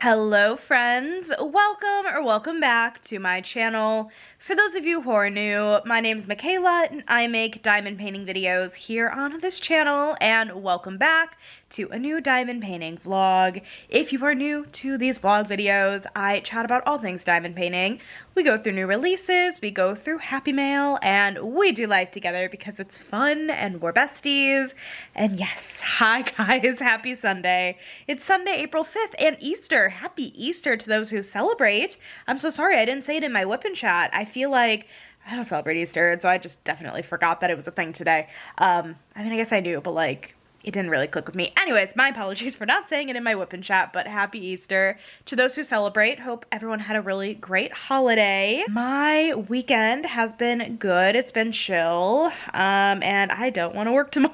Hello friends, welcome back to my channel. For those of you who are new, my name is Michaela and I make diamond painting videos here on this channel, and welcome back to a new diamond painting vlog. If you are new to these vlog videos, I chat about all things diamond painting. We go through new releases, we go through Happy Mail, and we do life together because it's fun and we're besties. And yes, hi guys, happy Sunday. It's Sunday, April 5th and Easter. Happy Easter to those who celebrate. I'm so sorry I didn't say it in my whip and chat. I feel like I don't celebrate Easter, and so I just definitely forgot that it was a thing today. I mean, I guess I do, but like, it didn't really click with me. Anyways, my apologies for not saying it in my whip and chat, but happy Easter to those who celebrate. Hope everyone had a really great holiday. My weekend has been good. It's been chill, and I don't want to work tomorrow.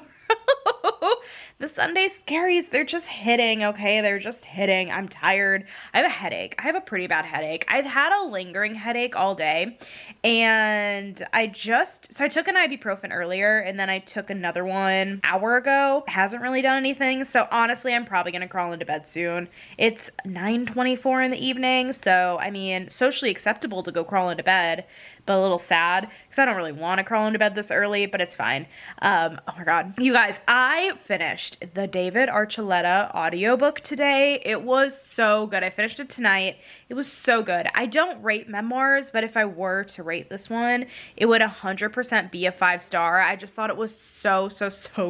The Sunday scaries, they're just hitting, okay? They're just hitting. I'm tired. I have a headache. I have a pretty bad headache. I've had a lingering headache all day, and so I took an ibuprofen earlier, and then I took another one an hour ago. It hasn't really done anything, so honestly, I'm probably gonna crawl into bed soon. It's 9:24 in the evening, so, I mean, socially acceptable to go crawl into bed, but a little sad because I don't really want to crawl into bed this early, but it's fine. Oh my god. You guys, I finished the David Archuleta audiobook today. It was so good. I finished it tonight. It was so good. I don't rate memoirs, but if I were to rate this one, it would 100% be a 5-star. I just thought it was so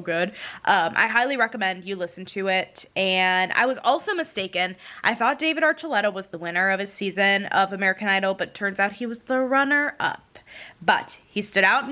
good. I highly recommend you listen to it. And I was also mistaken. I thought David Archuleta was the winner of his season of American Idol, but turns out he was the runner up. But he stood out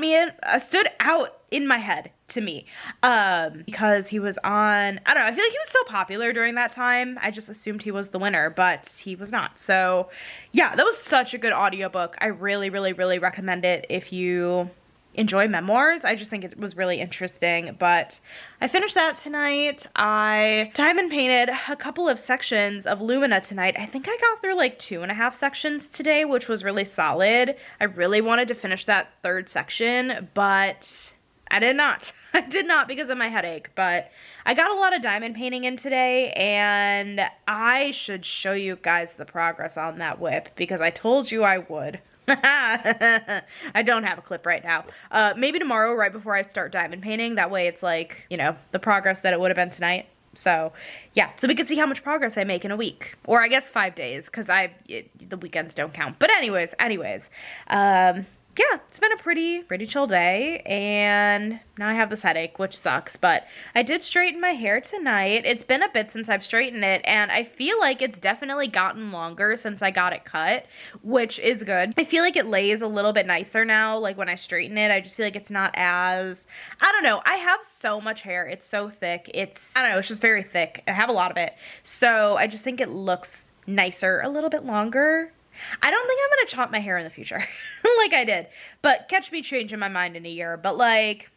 in my head to me because he was on, I don't know, I feel like he was so popular during that time. I just assumed he was the winner, but he was not. So yeah, that was such a good audiobook. I really recommend it if you enjoy memoirs. I just think it was really interesting. But I finished that tonight. I diamond painted a couple of sections of Lumina tonight. I think I got through like 2.5 sections today, which was really solid. I really wanted to finish that third section, but I did not. I did not because of my headache, but I got a lot of diamond painting in today, and I should show you guys the progress on that whip because I told you I would. I don't have a clip right now. Maybe tomorrow right before I start diamond painting. That way it's like, you know, the progress that it would have been tonight. So yeah, so we can see how much progress I make in a week. Or I guess 5 days, because the weekends don't count. But anyways, yeah, it's been a pretty chill day, and now I have this headache, which sucks, but I did straighten my hair tonight. It's been a bit since I've straightened it, and I feel like it's definitely gotten longer since I got it cut, which is good. I feel like it lays a little bit nicer now, like when I straighten it. I just feel like it's not as, I don't know, I have so much hair. It's so thick. I don't know, it's just very thick. I have a lot of it, so I just think it looks nicer a little bit longer. I don't think I'm gonna chop my hair in the future like I did, but catch me changing my mind in a year. But like,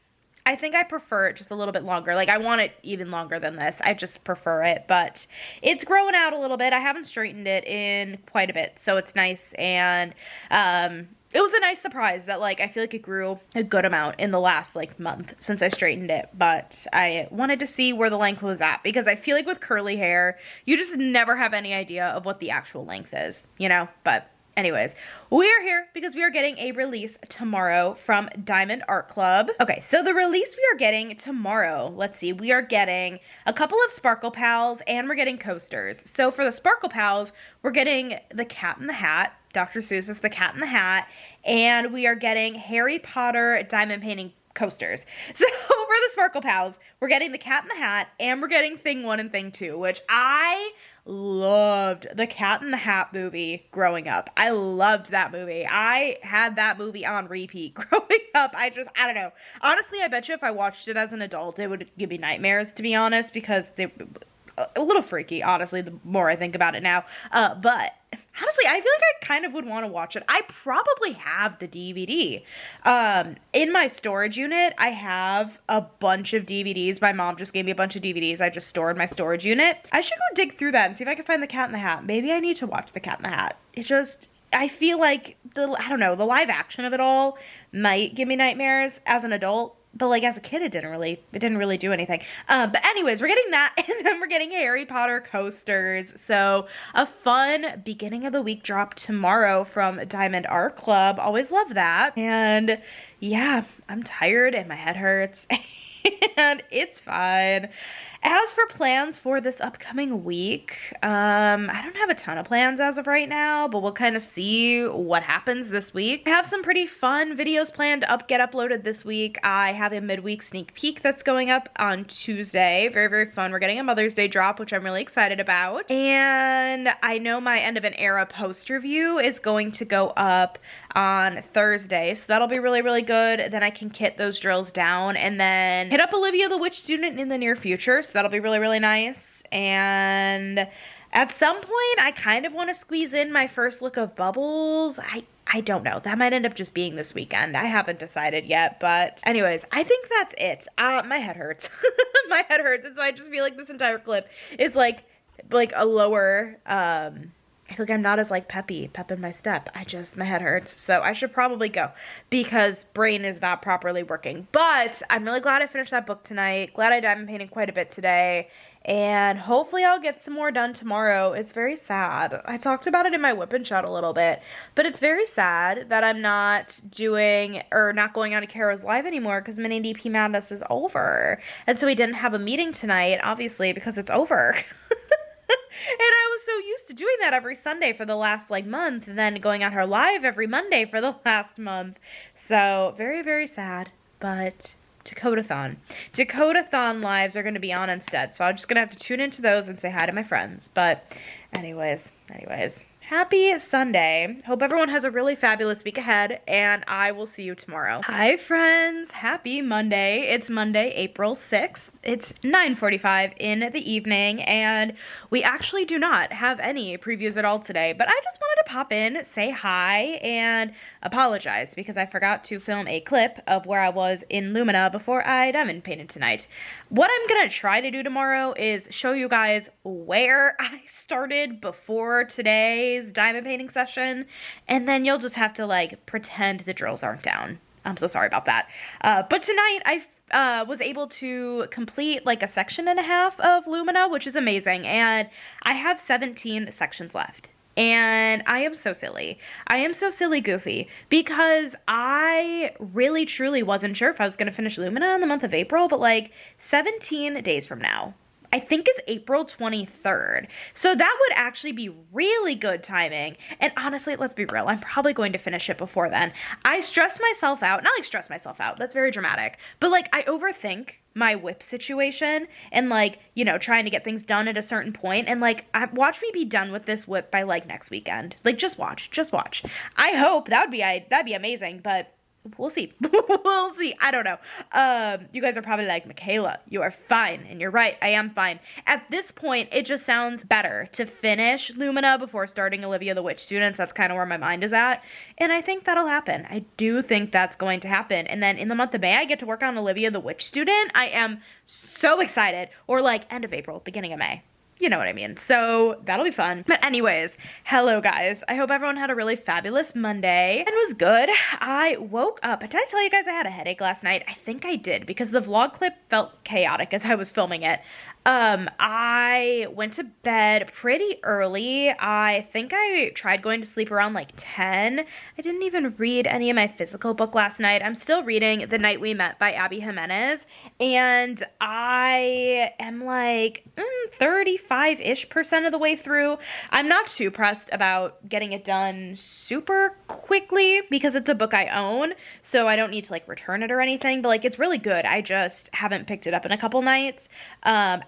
I think I prefer it just a little bit longer. Like, I want it even longer than this. I just prefer it, but it's growing out a little bit. I haven't straightened it in quite a bit, so it's nice. And it was a nice surprise that, like, I feel like it grew a good amount in the last, like, month since I straightened it. But I wanted to see where the length was at, because I feel like with curly hair, you just never have any idea of what the actual length is, you know? But anyways, we are here because we are getting a release tomorrow from Diamond Art Club. Okay, so the release we are getting tomorrow, let's see, we are getting a couple of Sparkle Pals, and we're getting coasters. So for the Sparkle Pals, we're getting the Cat in the Hat, Dr. Seuss's The Cat in the Hat, and we are getting Harry Potter diamond painting coasters. So for the Sparkle Pals, we're getting the Cat in the Hat, and we're getting Thing 1 and Thing 2, which I loved. The Cat in the Hat movie growing up. I loved that movie. I had that movie on repeat growing up. I don't know. Honestly, I bet you if I watched it as an adult, it would give me nightmares, to be honest, because they a little freaky, honestly, the more I think about it now. But honestly, I feel like I kind of would want to watch it. I probably have the DVD. In my storage unit, I have a bunch of DVDs. My mom just gave me a bunch of DVDs I just stored in my storage unit. I should go dig through that and see if I can find The Cat in the Hat. Maybe I need to watch The Cat in the Hat. I feel like the live action of it all might give me nightmares as an adult. but like as a kid, it didn't really do anything. But anyways, we're getting that, and then we're getting Harry Potter coasters. So a fun beginning of the week drop tomorrow from Diamond Art Club. Always love that. And yeah, I'm tired and my head hurts. And it's fine. As for plans for this upcoming week, I don't have a ton of plans as of right now, but we'll kind of see what happens this week. I have some pretty fun videos planned to get uploaded this week. I have a midweek sneak peek that's going up on Tuesday. Very, very fun. We're getting a Mother's Day drop, which I'm really excited about. And I know my end of an era post review is going to go up on Thursday, so that'll be really, really good. Then I can kit those drills down and then hit up Olivia the Witch Student in the near future, so that'll be really, really nice. And at some point, I kind of want to squeeze in my first look of Bubbles. I don't know. That might end up just being this weekend. I haven't decided yet, but anyways, I think that's it. My head hurts. My head hurts, and so I just feel like this entire clip is like a lower, I feel like I'm not as like pep in my step. My head hurts. So I should probably go because brain is not properly working. But I'm really glad I finished that book tonight. Glad I diamond painted quite a bit today. And hopefully I'll get some more done tomorrow. It's very sad. I talked about it in my whip and shot a little bit. But it's very sad that I'm not going on to Kara's Live anymore because Mini DP Madness is over. And so we didn't have a meeting tonight, obviously, because it's over. And I was so used to doing that every Sunday for the last like month, and then going on her live every Monday for the last month. So very, very sad, but Dakotathon lives are going to be on instead. So I'm just going to have to tune into those and say hi to my friends. But anyways, happy Sunday. Hope everyone has a really fabulous week ahead, and I will see you tomorrow. Hi friends, happy Monday. It's Monday, April 6th. It's 9:45 in the evening, and we actually do not have any previews at all today, but I just wanted to pop in, say hi, and apologize because I forgot to film a clip of where I was in Lumina before I diamond painted tonight. What I'm gonna try to do tomorrow is show you guys where I started before today's diamond painting session, and then you'll just have to like pretend the drills aren't down. I'm so sorry about that. But tonight I was able to complete like a section and a half of Lumina, which is amazing, and I have 17 sections left. And I am so silly. I am so silly goofy because I really truly wasn't sure if I was going to finish Lumina in the month of April, but like 17 days from now, I think is April 23rd. So that would actually be really good timing. And honestly, let's be real, I'm probably going to finish it before then. I stress myself out, not like stress myself out, that's very dramatic, but like I overthink my whip situation and like, you know, trying to get things done at a certain point, and like watch me be done with this whip by like next weekend. Like just watch. I hope that'd be amazing, but we'll see. We'll see. I don't know. You guys are probably like, Michaela, you are fine. And you're right. I am fine. At this point, it just sounds better to finish Lumina before starting Olivia the Witch Students. That's kind of where my mind is at. And I think that'll happen. I do think that's going to happen. And then in the month of May, I get to work on Olivia the Witch Student. I am so excited. Or like end of April, beginning of May. You know what I mean. So that'll be fun. But anyways, hello guys. I hope everyone had a really fabulous Monday and was good. I woke up. Did I tell you guys I had a headache last night? I think I did because the vlog clip felt chaotic as I was filming it. I went to bed pretty early. I think I tried going to sleep around like 10. I didn't even read any of my physical book last night. I'm still reading The Night We Met by Abby Jimenez, and I am like 35-ish% of the way through. I'm not too pressed about getting it done super quickly because it's a book I own, so I don't need to like return it or anything, but like it's really good. I just haven't picked it up in a couple nights.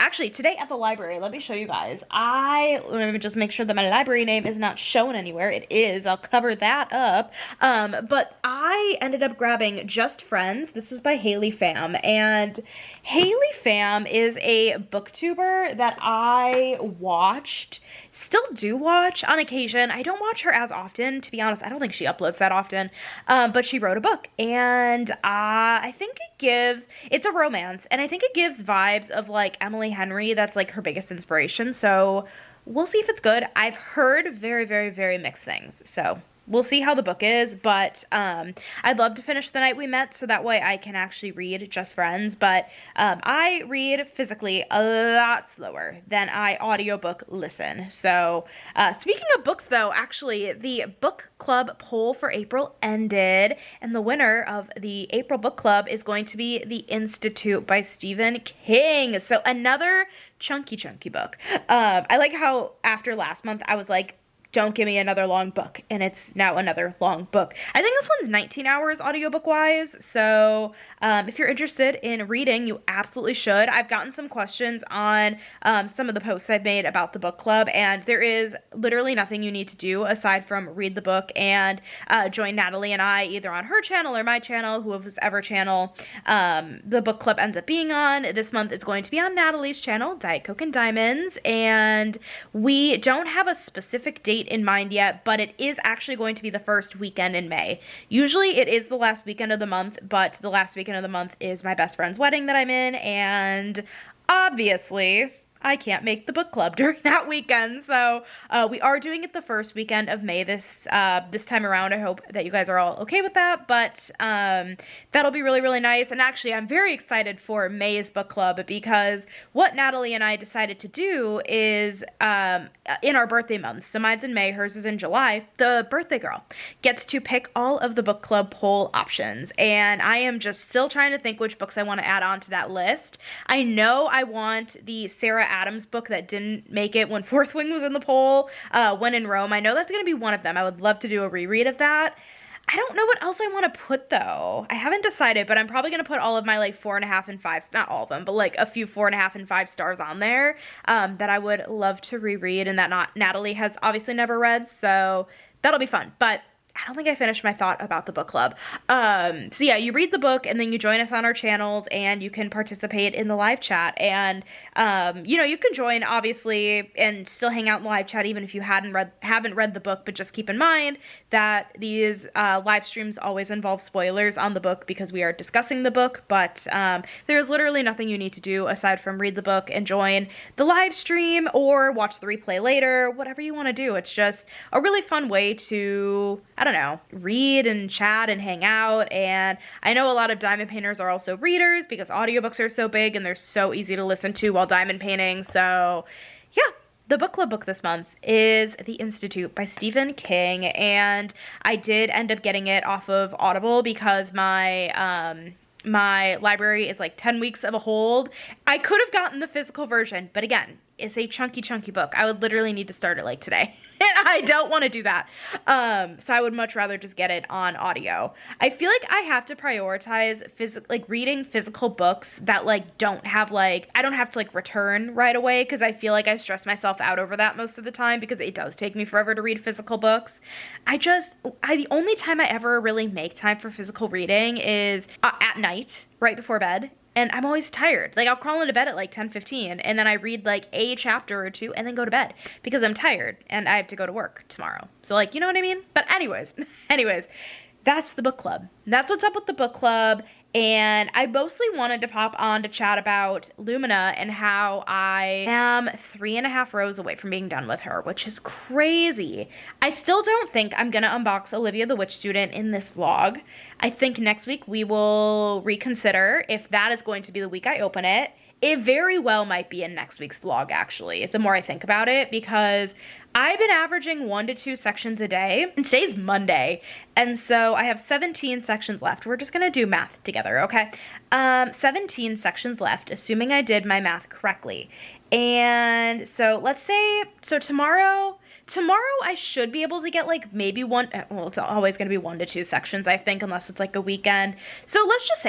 Actually, today at the library, let me show you guys. Let me just make sure that my library name is not shown anywhere. It is. I'll cover that up. But I ended up grabbing Just Friends. This is by Haley Pham. And Haley Pham is a booktuber that I still do watch on occasion. I don't watch her as often, to be honest. I don't think she uploads that often. But she wrote a book, and I think it's a romance, and I think it gives vibes of like Emily Henry. That's like her biggest inspiration. So we'll see if it's good. I've heard very, very, very mixed things. So we'll see how the book is, but I'd love to finish The Night We Met so that way I can actually read Just Friends, but I read physically a lot slower than I audiobook listen. So speaking of books though, actually the book club poll for April ended, and the winner of the April book club is going to be The Institute by Stephen King. So another chunky book. I like how after last month I was like, don't give me another long book, and it's now another long book. I think this one's 19 hours audiobook wise, so if you're interested in reading, you absolutely should. I've gotten some questions on some of the posts I've made about the book club, and there is literally nothing you need to do aside from read the book and join Natalie and I either on her channel or my channel, whoever channel the book club ends up being on. This month it's going to be on Natalie's channel, Diet Coke and Diamonds, and we don't have a specific date in mind yet, but it is actually going to be the first weekend in May. Usually it is the last weekend of the month, but the last weekend of the month is my best friend's wedding that I'm in, and obviously I can't make the book club during that weekend, so we are doing it the first weekend of May this time around. I hope that you guys are all okay with that, but that'll be really, really nice. And actually, I'm very excited for May's book club because what Natalie and I decided to do is in our birthday months, so mine's in May, hers is in July, the birthday girl gets to pick all of the book club poll options, and I am just still trying to think which books I want to add on to that list. I know I want the Sarah Adams book that didn't make it when Fourth Wing was in the poll, When in Rome. I know that's going to be one of them. I would love to do a reread of that. I don't know what else I want to put though. I haven't decided, but I'm probably going to put all of my like 4.5 and 5, not all of them, but like a few 4.5 and 5 stars on there that I would love to reread and that Natalie has obviously never read, so that'll be fun. But I don't think I finished my thought about the book club. So yeah, you read the book and then you join us on our channels and you can participate in the live chat. And, you know, you can join obviously and still hang out in the live chat even if you haven't read the book, but just keep in mind that these live streams always involve spoilers on the book because we are discussing the book, but there's literally nothing you need to do aside from read the book and join the live stream or watch the replay later, whatever you want to do. It's just a really fun way to, I don't know, read and chat and hang out. And I know a lot of diamond painters are also readers because audiobooks are so big and they're so easy to listen to while diamond painting. So yeah, the book club book this month is The Institute by Stephen King, and I did end up getting it off of Audible because my my library is like 10 weeks of a hold. I could have gotten the physical version, but again, it's a chunky book. I would literally need to start it like today. And I don't want to do that. So I would much rather just get it on audio. I feel like I have to prioritize reading physical books that like don't have like, I don't have to like return right away because I feel like I stress myself out over that most of the time because it does take me forever to read physical books. The only time I ever really make time for physical reading is at night, right before bed. And I'm always tired. Like, I'll crawl into bed at like 10:15, and then I read like a chapter or two and then go to bed because I'm tired and I have to go to work tomorrow. So like, you know what I mean? But anyways, that's the book club. That's what's up with the book club. And I mostly wanted to pop on to chat about Lumina and how I am 3.5 rows away from being done with her, which is crazy. I still don't think I'm gonna unbox Olivia the Witch Student in this vlog. I think next week we will reconsider if that is going to be the week I open it. It very well might be in next week's vlog, actually, the more I think about it, because I've been averaging 1 to 2 sections a day, and today's Monday, and so I have 17 sections left. We're just gonna do math together, okay? 17 sections left, assuming I did my math correctly. And so let's say, so tomorrow I should be able to get like maybe one, well, it's always going to be 1 to 2 sections, I think, unless it's like a weekend. So let's just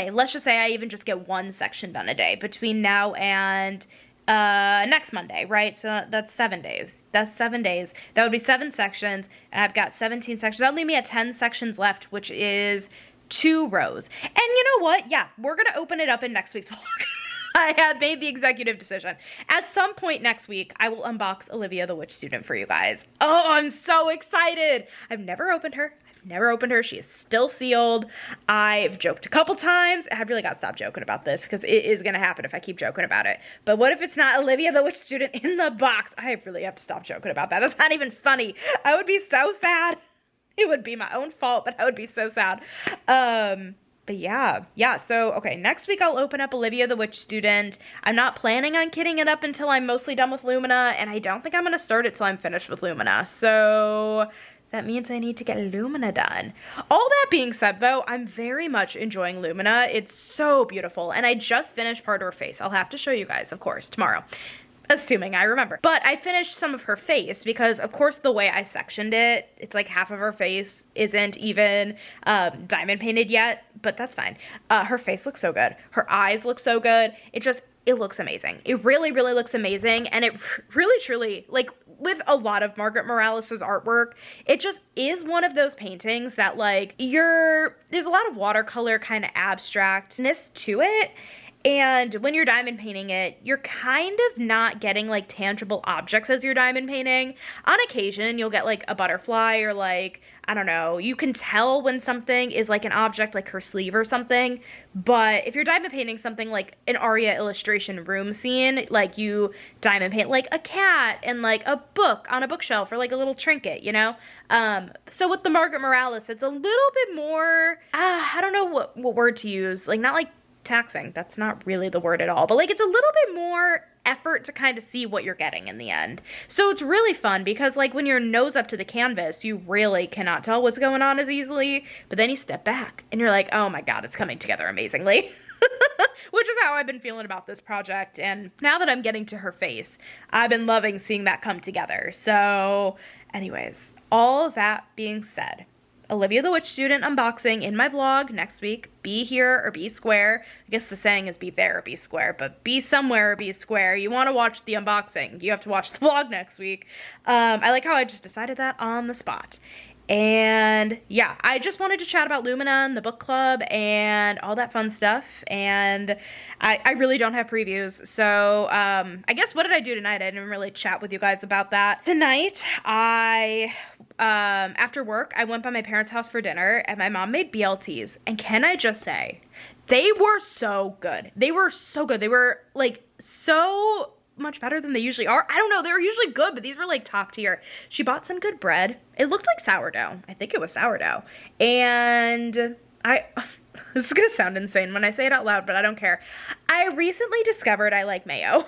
say I even just get 1 section done a day between now and next Monday, right? So that's 7 days. That's 7 days. That would be 7 sections, and I've got 17 sections. That'll leave me at 10 sections left, which is 2 rows. And you know what? Yeah, we're going to open it up in next week's vlog. I have made the executive decision. At some point next week, I will unbox Olivia the Witch Student for you guys. Oh, I'm so excited. I've never opened her. She is still sealed. I've joked a couple times. I really got to stop joking about this because it is going to happen if I keep joking about it. But what if it's not Olivia the Witch Student in the box? I really have to stop joking about that. That's not even funny. I would be so sad. It would be my own fault, but I would be so sad. But yeah, so, okay, next week I'll open up Olivia the Witch Student. I'm not planning on kitting it up until I'm mostly done with Lumina, and I don't think I'm going to start it till I'm finished with Lumina, so that means I need to get Lumina done. All that being said, though, I'm very much enjoying Lumina. It's so beautiful, and I just finished part of her face. I'll have to show you guys, of course, tomorrow. Assuming I remember. But I finished some of her face because, of course, the way I sectioned it, it's like half of her face isn't even diamond painted yet, but that's fine. Her face looks so good. Her eyes look so good. It looks amazing. It really, really looks amazing. And it really, truly, like, with a lot of Margaret Morales's artwork, it just is one of those paintings that, like, there's a lot of watercolor kind of abstractness to it. And when you're diamond painting it, you're kind of not getting, like, tangible objects as you're diamond painting. On occasion, you'll get, like, a butterfly or, like, I don't know, you can tell when something is, like, an object, like her sleeve or something. But if you're diamond painting something like an Aria illustration room scene, like, you diamond paint, like, a cat and, like, a book on a bookshelf or, like, a little trinket, you know? So with the Margaret Morales, it's a little bit more, I don't know what word to use. Like, not, like, taxing, that's not really the word at all, but, like, it's a little bit more effort to kind of see what you're getting in the end. So it's really fun because, like, when your nose up to the canvas, you really cannot tell what's going on as easily, but then you step back and you're like, oh my god, it's coming together amazingly. Which is how I've been feeling about this project, and now that I'm getting to her face, I've been loving seeing that come together. So anyways, all that being said, Olivia the Witch Student unboxing in my vlog next week. Be here or be square. I guess the saying is be there or be square, but be somewhere or be square. You want to watch the unboxing, you have to watch the vlog next week. I like how I just decided that on the spot. And yeah, I just wanted to chat about Lumina and the book club and all that fun stuff. And I really don't have previews. So I guess what did I do tonight? I didn't really chat with you guys about that. Tonight, after work, I went by my parents' house for dinner and my mom made BLTs. And can I just say, they were so good. They were so good. They were, like, so much better than they usually are. I don't know, they were usually good, but these were, like, top tier. She bought some good bread. It looked like sourdough. I think it was sourdough. And this is gonna sound insane when I say it out loud, but I don't care. I recently discovered I like mayo.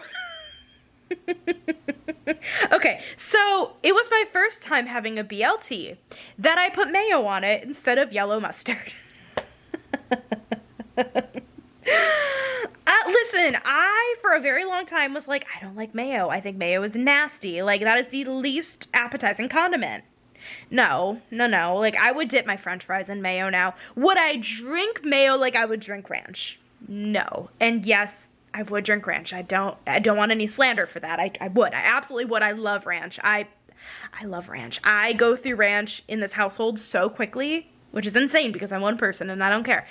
Okay, so it was my first time having a BLT that I put mayo on it instead of yellow mustard. Listen, I, for a very long time, was like, I don't like mayo. I think mayo is nasty. Like, that is the least appetizing condiment. No. Like, I would dip my french fries in mayo now. Would I drink mayo like I would drink ranch? No. And yes, I would drink ranch. I don't want any slander for that. I would. I absolutely would. I love ranch. I love ranch. I go through ranch in this household so quickly, which is insane because I'm one person and I don't care.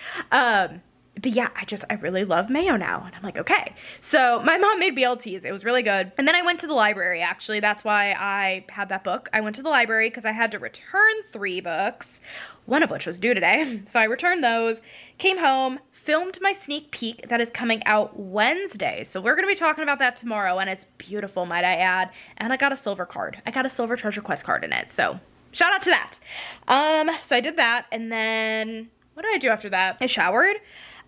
But yeah, I really love mayo now. And I'm like, okay. So my mom made BLTs. It was really good. And then I went to the library, actually. That's why I had that book. I went to the library because I had to return 3 books, one of which was due today. So I returned those, came home, filmed my sneak peek that is coming out Wednesday. So we're going to be talking about that tomorrow. And it's beautiful, might I add. And I got a silver card. I got a silver Treasure Quest card in it. So shout out to that. So I did that. And then what did I do after that? I showered.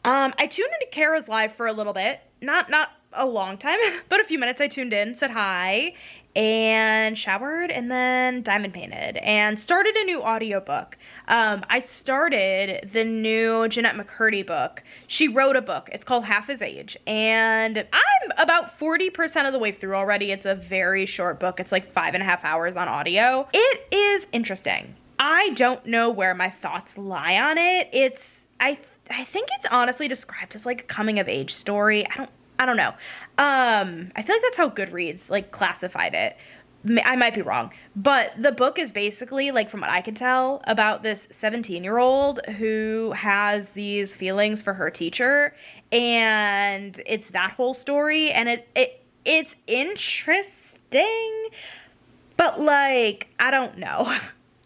I tuned into Kara's live for a little bit, not a long time, but a few minutes. I tuned in, said hi, and showered, and then diamond painted, and started a new audiobook. I started the new Jeanette McCurdy book. She wrote a book. It's called Half His Age, and I'm about 40% of the way through already. It's a very short book. It's like 5.5 hours on audio. It is interesting. I don't know where my thoughts lie on it. I think it's honestly described as like a coming of age story. I don't know. I feel like that's how Goodreads like classified it. I might be wrong, but the book is basically, like, from what I can tell, about this 17-year-old who has these feelings for her teacher, and it's that whole story, and it's interesting, but, like, I don't know.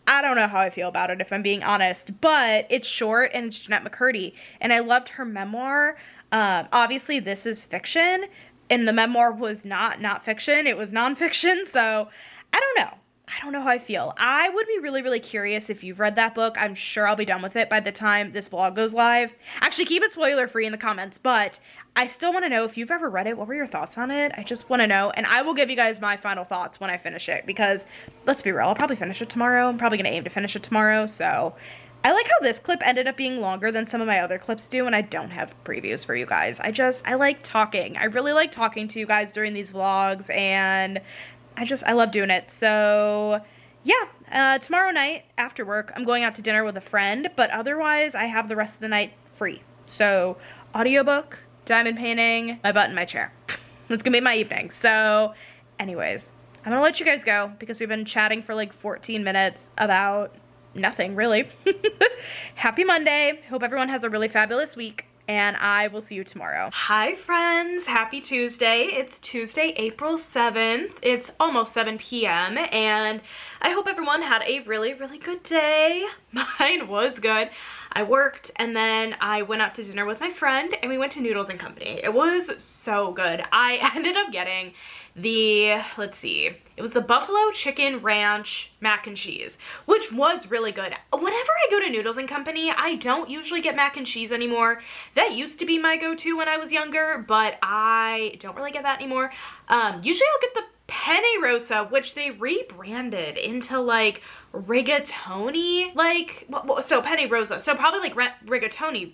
I don't know how I feel about it, if I'm being honest, but it's short and it's Jeanette McCurdy, and I loved her memoir. Obviously this is fiction, and the memoir was not fiction, it was nonfiction, so I don't know. I don't know how I feel. I would be really, really curious if you've read that book. I'm sure I'll be done with it by the time this vlog goes live. Actually, keep it spoiler free in the comments, but I still want to know if you've ever read it. What were your thoughts on it? I just want to know, and I will give you guys my final thoughts when I finish it, because let's be real, I'll probably finish it tomorrow. I'm probably going to aim to finish it tomorrow, so I like how this clip ended up being longer than some of my other clips do, and I don't have previews for you guys. I like talking. I really like talking to you guys during these vlogs, and I love doing it. So yeah, tomorrow night after work, I'm going out to dinner with a friend, but otherwise I have the rest of the night free. So audiobook, diamond painting, my butt in my chair. That's gonna be my evening. So anyways, I'm gonna let you guys go because we've been chatting for like 14 minutes about nothing really. Happy Monday. Hope everyone has a really fabulous week, and I will see you tomorrow. Hi friends, happy Tuesday. It's Tuesday, April 7th. It's almost 7 p.m. and I hope everyone had a really, really good day. Mine was good. I worked and then I went out to dinner with my friend and we went to Noodles and Company. It was so good. I ended up getting the, let's see, it was the Buffalo Chicken Ranch Mac and Cheese, which was really good. Whenever I go to Noodles and Company, I don't usually get mac and cheese anymore. That used to be my go-to when I was younger, but I don't really get that anymore. Usually I'll get the Penne Rosa, which they rebranded into like rigatoni, like, so Penne Rosa, so probably like rigatoni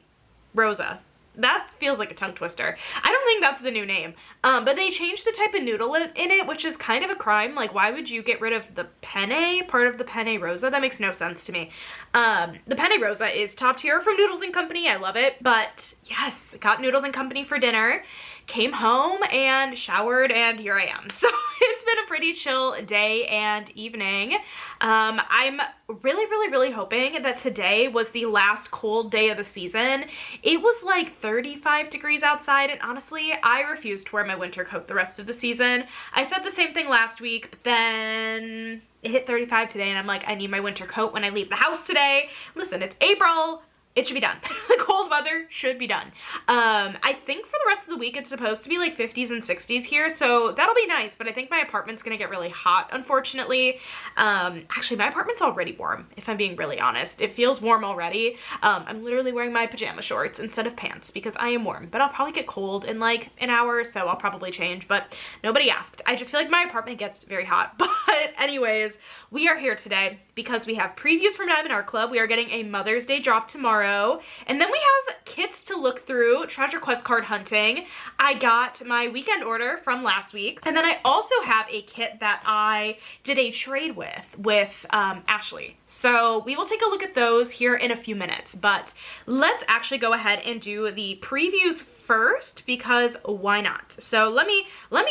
Rosa. That feels like a tongue twister. I don't think that's the new name. But they changed the type of noodle in it, which is kind of a crime. Like, why would you get rid of the penne, part of the Penne Rosa? That makes no sense to me. The Penne Rosa is top tier from Noodles and Company. I love it. But yes, got Noodles and Company for dinner, came home and showered, and here I am. So it's been a pretty chill day and evening. I'm really hoping that today was the last cold day of the season. It was like 35 degrees outside, and honestly, I refuse to wear my winter coat the rest of the season. I said the same thing last week, but then it hit 35 today, and I'm like, I need my winter coat when I leave the house today. Listen, it's April. It should be done. The cold weather should be done. I think for the rest of the week it's supposed to be like 50s and 60s here, so that'll be nice, but I think my apartment's gonna get really hot, unfortunately. Actually, my apartment's already warm, if I'm being really honest. It feels warm already. I'm literally wearing my pajama shorts instead of pants because I am warm, but I'll probably get cold in like an hour, so I'll probably change, but nobody asked. I just feel like my apartment gets very hot. But anyways, we are here today because we have previews from Diamond Art Club. We are getting a Mother's Day drop tomorrow, and then we have kits to look through, treasure quest card hunting. I got my weekend order from last week, and then I also have a kit that I did a trade with Ashley. So we will take a look at those here in a few minutes, but let's actually go ahead and do the previews first because why not? So let me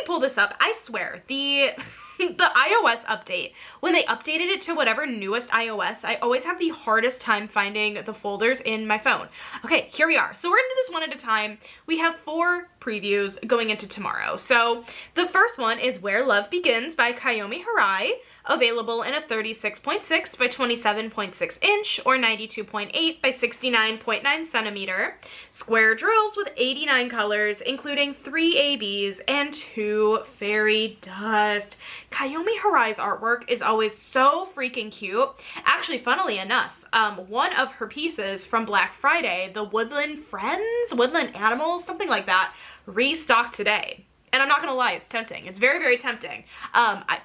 pull this up. I swear, the iOS update, when they updated it to whatever newest iOS, I always have the hardest time finding the folders in my phone. Okay, here we are. So we're gonna do this one at a time. We have 4 previews going into tomorrow. So the first one is Where Love Begins by Kayomi Hirai, available in a 36.6 by 27.6 inch or 92.8 by 69.9 centimeter. Square drills with 89 colors, including 3 ABs and 2 fairy dust. Kayomi Hirai's artwork is always so freaking cute. Actually, funnily enough, one of her pieces from Black Friday, the Woodland Friends, Woodland Animals, something like that, restocked today. And I'm not gonna lie, it's tempting. It's very tempting. I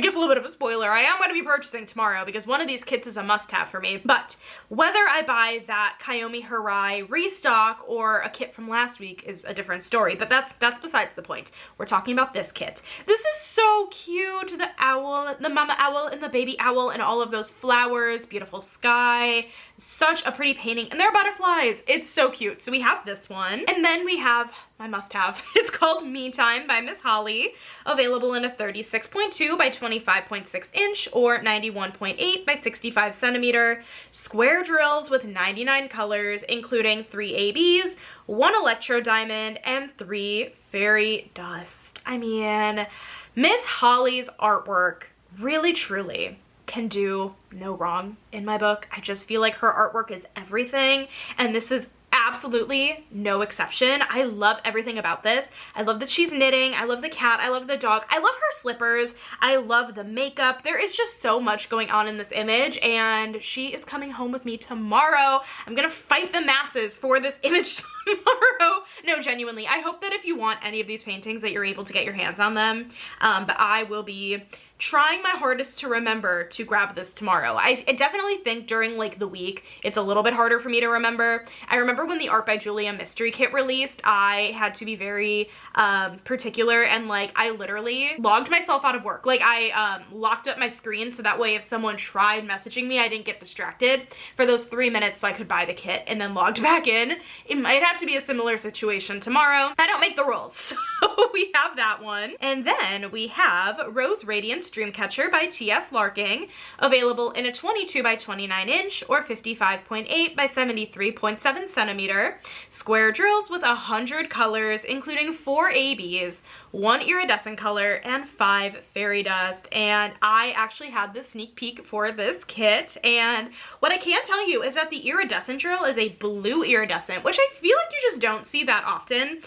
guess a little bit of a spoiler, I am gonna be purchasing tomorrow because one of these kits is a must-have for me. But whether I buy that Kayomi Hirai restock or a kit from last week is a different story, but that's besides the point. We're talking about this kit. This is so cute. The owl, the mama owl and the baby owl and all of those flowers, beautiful sky, such a pretty painting, and they're butterflies. It's so cute. So we have this one, and then we have my must-have. It's called Me Time by Miss Holly, available in a 36.2 by 25.6 inch or 91.8 by 65 centimeter. Square drills with 99 colors, including 3 ABs, 1 electro diamond, and 3 fairy dust. I mean, Miss Holly's artwork really truly can do no wrong in my book. I just feel like her artwork is everything, and this is absolutely no exception. I love everything about this. I love that she's knitting. I love the cat. I love the dog. I love her slippers. I love the makeup. There is just so much going on in this image, and she is coming home with me tomorrow. I'm gonna fight the masses for this image tomorrow. No, genuinely, I hope that if you want any of these paintings that you're able to get your hands on them, but I will be trying my hardest to remember to grab this tomorrow. I definitely think during like the week, it's a little bit harder for me to remember. I remember when the Art by Julia mystery kit released, I had to be very particular, and like I literally logged myself out of work. Like I locked up my screen so that way if someone tried messaging me, I didn't get distracted for those 3 minutes so I could buy the kit, and then logged back in. It might have to be a similar situation tomorrow. I don't make the rules. So we have that one. And then we have Rose Radiance Dreamcatcher by T.S. Larking, available in a 22 by 29 inch or 55.8 by 73.7 centimeter. Square drills with 100 colors, including 4 ABs, 1 iridescent color, and 5 fairy dust. And I actually had the sneak peek for this kit, and what I can tell you is that the iridescent drill is a blue iridescent, which I feel like you just don't see that often.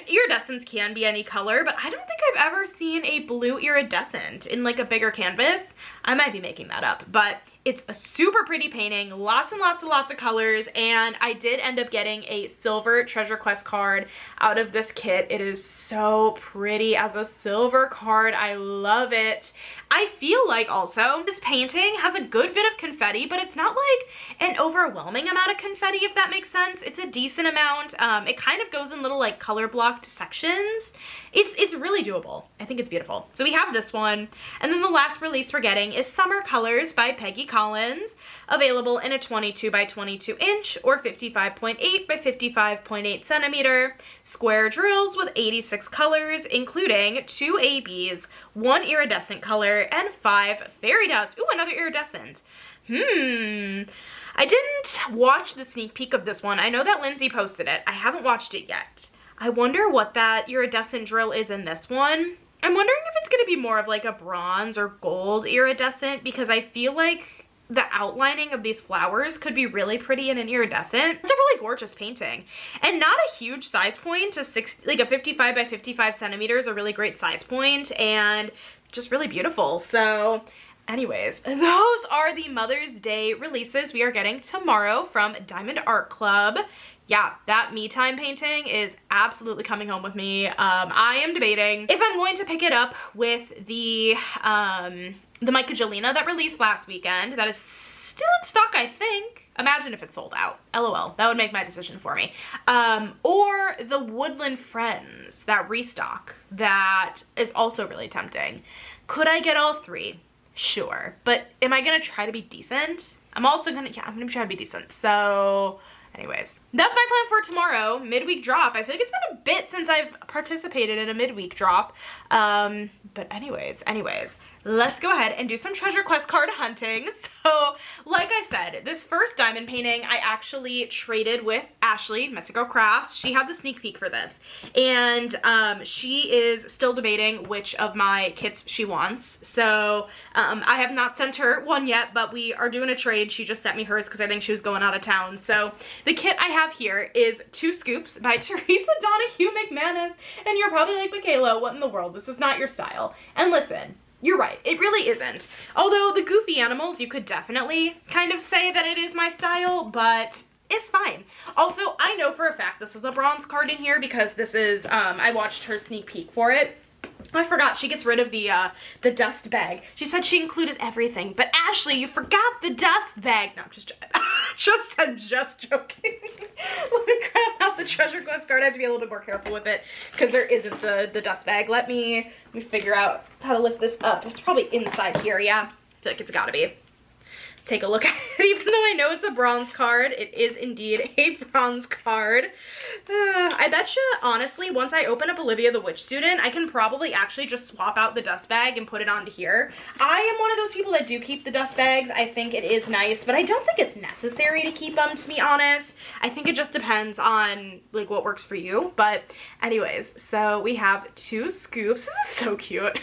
Iridescents can be any color, but I don't think I've ever seen a blue iridescent in like a bigger canvas. I might be making that up, but it's a super pretty painting, lots and lots and lots of colors, and I did end up getting a silver Treasure Quest card out of this kit. It is so pretty as a silver card. I love it. I feel like also this painting has a good bit of confetti, but it's not like an overwhelming amount of confetti, if that makes sense. It's a decent amount. It kind of goes in little like color blocked sections. It's really doable. I think it's beautiful. So we have this one, and then the last release we're getting is Summer Colors by Peggy Collins, available in a 22 by 22 inch or 55.8 by 55.8 centimeter. Square drills with 86 colors, including 2 ABs, 1 iridescent color, and 5 fairy dust. Ooh, another iridescent. I didn't watch the sneak peek of this one. I know that Lindsay posted it. I haven't watched it yet. I wonder what that iridescent drill is in this one. I'm wondering if it's going to be more of like a bronze or gold iridescent, because I feel like the outlining of these flowers could be really pretty in an iridescent. It's a really gorgeous painting, and not a huge size point. Like a 55 by 55 centimeters, a really great size point, and just really beautiful. So anyways, those are the Mother's Day releases we are getting tomorrow from Diamond Art Club. Yeah, that Me Time painting is absolutely coming home with me. I am debating if I'm going to pick it up with the Michaela that released last weekend. That is still in stock, I think. Imagine if it's sold out. LOL. That would make my decision for me. Or the Woodland Friends, that restock, that is also really tempting. Could I get all 3? Sure. But am I gonna try to be decent? I'm gonna try to be decent. So anyways, that's my plan for tomorrow, midweek drop. I feel like it's been a bit since I've participated in a midweek drop. But anyways, let's go ahead and do some Treasure Quest card hunting. So, like I said, this first diamond painting I actually traded with Ashley, Mexico Crafts. She had the sneak peek for this, and she is still debating which of my kits she wants. So, I have not sent her one yet, but we are doing a trade. She just sent me hers because I think she was going out of town. So, the kit I have here is 2 Scoops by Teresa Donahue McManus, and you're probably like, Michaela, what in the world? This is not your style. And listen, you're right, it really isn't. Although the goofy animals, you could definitely kind of say that it is my style, but it's fine. Also, I know for a fact this is a bronze card in here because this is, I watched her sneak peek for it. I forgot she gets rid of the dust bag. She said she included everything, but Ashley, you forgot the dust bag. No, I'm just joking. Let me grab out the Treasure Quest card. I have to be a little bit more careful with it because there isn't the dust bag. Let me figure out how to lift this up. It's probably inside here, yeah. I feel like it's gotta be. Take a look at it. Even though I know it's a bronze card, it is indeed a bronze card. I bet you, honestly, once I open up Olivia the Witch Student, I can probably actually just swap out the dust bag and put it onto here. I am one of those people that do keep the dust bags. I think it is nice, but I don't think it's necessary to keep them, to be honest. I think it just depends on like what works for you. But anyways, so we have 2 scoops. This is so cute.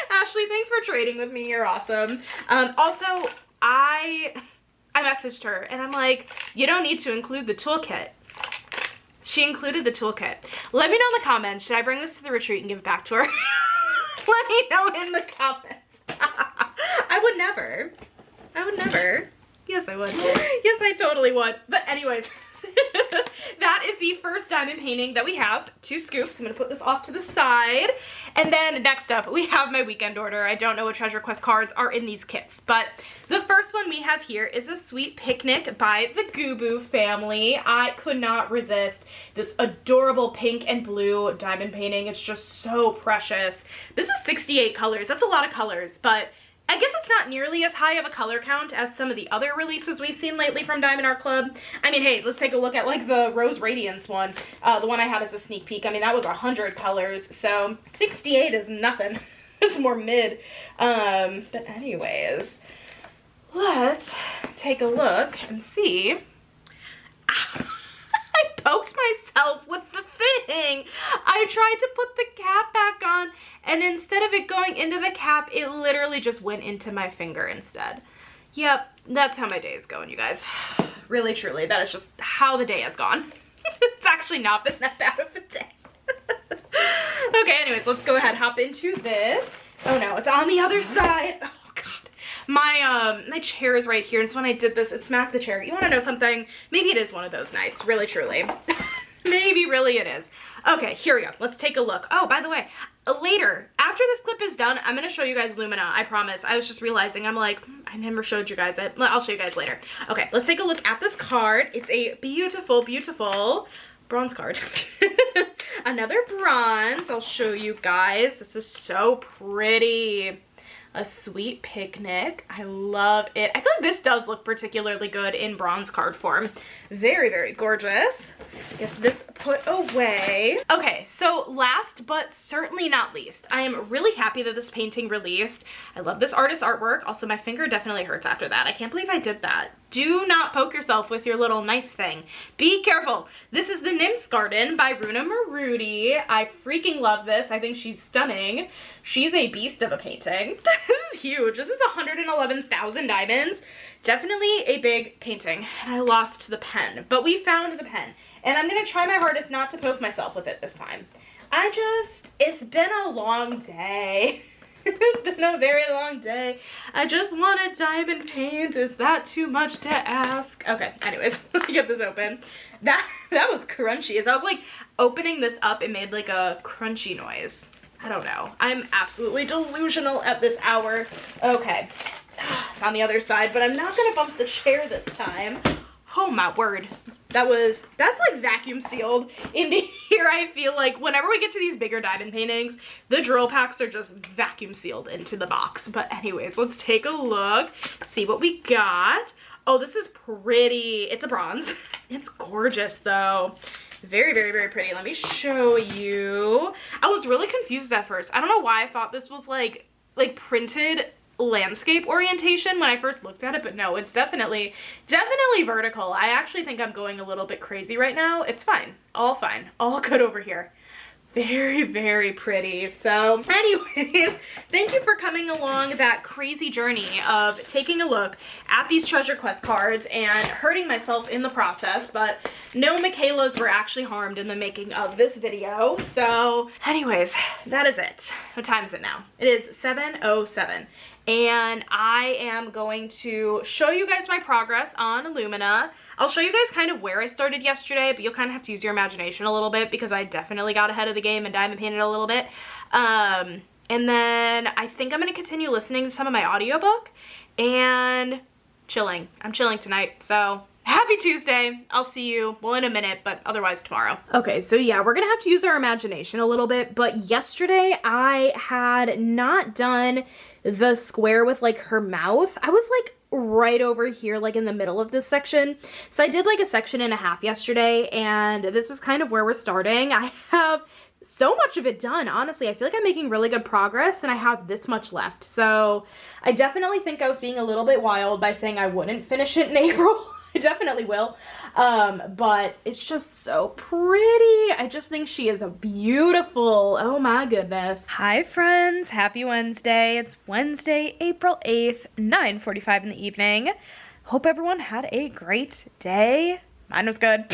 Ashley, thanks for trading with me. You're awesome. Also, I I messaged her and I'm like, you don't need to include the toolkit. She included the toolkit. Let me know in the comments, should I bring this to the retreat and give it back to her? Let me know in the comments. I would never. I would never. Yes, I would. Yes, I totally would. But anyways, that is the first diamond painting that we have. 2 scoops. I'm going to put this off to the side. And then next up, we have my weekend order. I don't know what treasure quest cards are in these kits, but the first one we have here is a Sweet Picnic by the Gubu family. I could not resist this adorable pink and blue diamond painting. It's just so precious. This is 68 colors. That's a lot of colors, but I guess it's not nearly as high of a color count as some of the other releases we've seen lately from Diamond Art Club. I mean, hey, let's take a look at like the Rose Radiance one. The one I had as a sneak peek. I mean, that was 100 colors, so 68 is nothing. It's more mid. But anyways, let's take a look and see. I poked myself with the thing. I tried to put the cap back on, and instead of it going into the cap, it literally just went into my finger instead. Yep, that's how my day is going, you guys. Really, truly, that is just how the day has gone. It's actually not been that bad of a day. Okay, anyways, let's go ahead and hop into this. Oh no, it's on the other side. Oh god. My chair is right here, and so when I did this, it smacked the chair. You want to know something? Maybe it is one of those nights, really truly. Maybe really it is. Okay, here we go. Let's take a look. Oh, by the way, later, after this clip is done, I'm going to show you guys Lumina, I promise. I was just realizing, I'm like, I never showed you guys it. I'll show you guys later. Okay, let's take a look at this card. It's a beautiful, beautiful bronze card. Another bronze. I'll show you guys. This is so pretty. A Sweet Picnic. I love it. I feel like this does look particularly good in bronze card form. Very, very gorgeous. Get this put away. Okay, so last but certainly not least, I am really happy that this painting released. I love this artist's artwork. Also, my finger definitely hurts after that. I can't believe I did that. Do not poke yourself with your little knife thing. Be careful. This is the Nymph's Garden by Runa Marudi. I freaking love this. I think she's stunning. She's a beast of a painting. This is huge. This is 111,000 diamonds. Definitely a big painting. And I lost the pen, but we found the pen. And I'm gonna try my hardest not to poke myself with it this time. It's been a long day. It's been a very long day. I just want to diamond paint. Is that too much to ask? Okay, anyways, let me get this open. That was crunchy. As I was like opening this up, it made like a crunchy noise. I don't know. I'm absolutely delusional at this hour. Okay, it's on the other side, but I'm not gonna bump the chair this time. Oh my word. That's like vacuum sealed into here. I feel like whenever we get to these bigger diamond paintings, the drill packs are just vacuum sealed into the box. But anyways, let's take a look, see what we got. Oh, this is pretty. It's a bronze. It's gorgeous though. Very, very, very pretty. Let me show you. I was really confused at first. I don't know why I thought this was like printed landscape orientation when I first looked at it, but no, it's definitely vertical. I actually think I'm going a little bit crazy right now. It's fine. All good over here. Very, very pretty. So anyways, thank you for coming along that crazy journey of taking a look at these treasure quest cards and hurting myself in the process, but no Michaelas were actually harmed in the making of this video. So anyways, that is it. What time is it now? It is 7:07. And I am going to show you guys my progress on Lumina. I'll show you guys kind of where I started yesterday, but you'll kind of have to use your imagination a little bit because I definitely got ahead of the game and diamond painted a little bit. And then I think I'm going to continue listening to some of my audiobook and chilling. I'm chilling tonight, so happy Tuesday. I'll see you, well, in a minute, but otherwise tomorrow. Okay, so yeah, we're gonna have to use our imagination a little bit, but yesterday I had not done the square with like her mouth. I was like right over here, like in the middle of this section. So I did like a section and a half yesterday, and this is kind of where we're starting. I have so much of it done, honestly. I feel like I'm making really good progress and I have this much left. So I definitely think I was being a little bit wild by saying I wouldn't finish it in April. I definitely will, but it's just so pretty. I just think she is a beautiful, oh my goodness. Hi friends, happy Wednesday. It's Wednesday, April 8th, 9:45 in the evening. Hope everyone had a great day. Mine was good.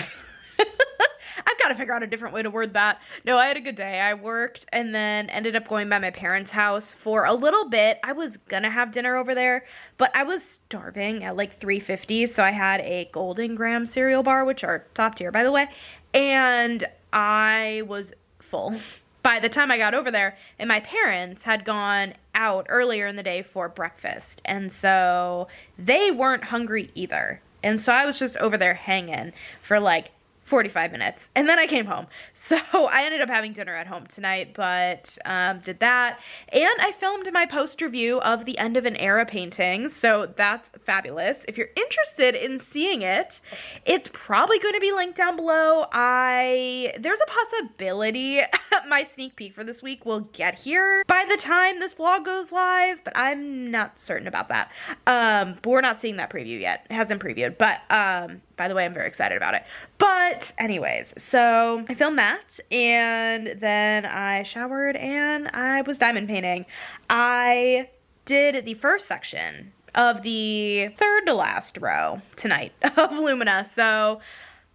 I've got to figure out a different way to word that. No, I had a good day. I worked and then ended up going by my parents' house for a little bit. I was gonna have dinner over there, but I was starving at like 3:50, so I had a Golden Graham cereal bar, which are top tier, by the way, and I was full by the time I got over there, and my parents had gone out earlier in the day for breakfast, and so they weren't hungry either. And so I was just over there hanging for like 45 minutes, and then I came home. So I ended up having dinner at home tonight, but did that, and I filmed my post review of the End of an Era painting, so that's fabulous. If you're interested in seeing it, it's probably going to be linked down below. There's a possibility my sneak peek for this week will get here by the time this vlog goes live, but I'm not certain about that. But we're not seeing that preview yet. It hasn't previewed, but by the way, I'm very excited about it. But anyways, so I filmed that, and then I showered, and I was diamond painting. I did the first section of the third to last row tonight of Lumina, so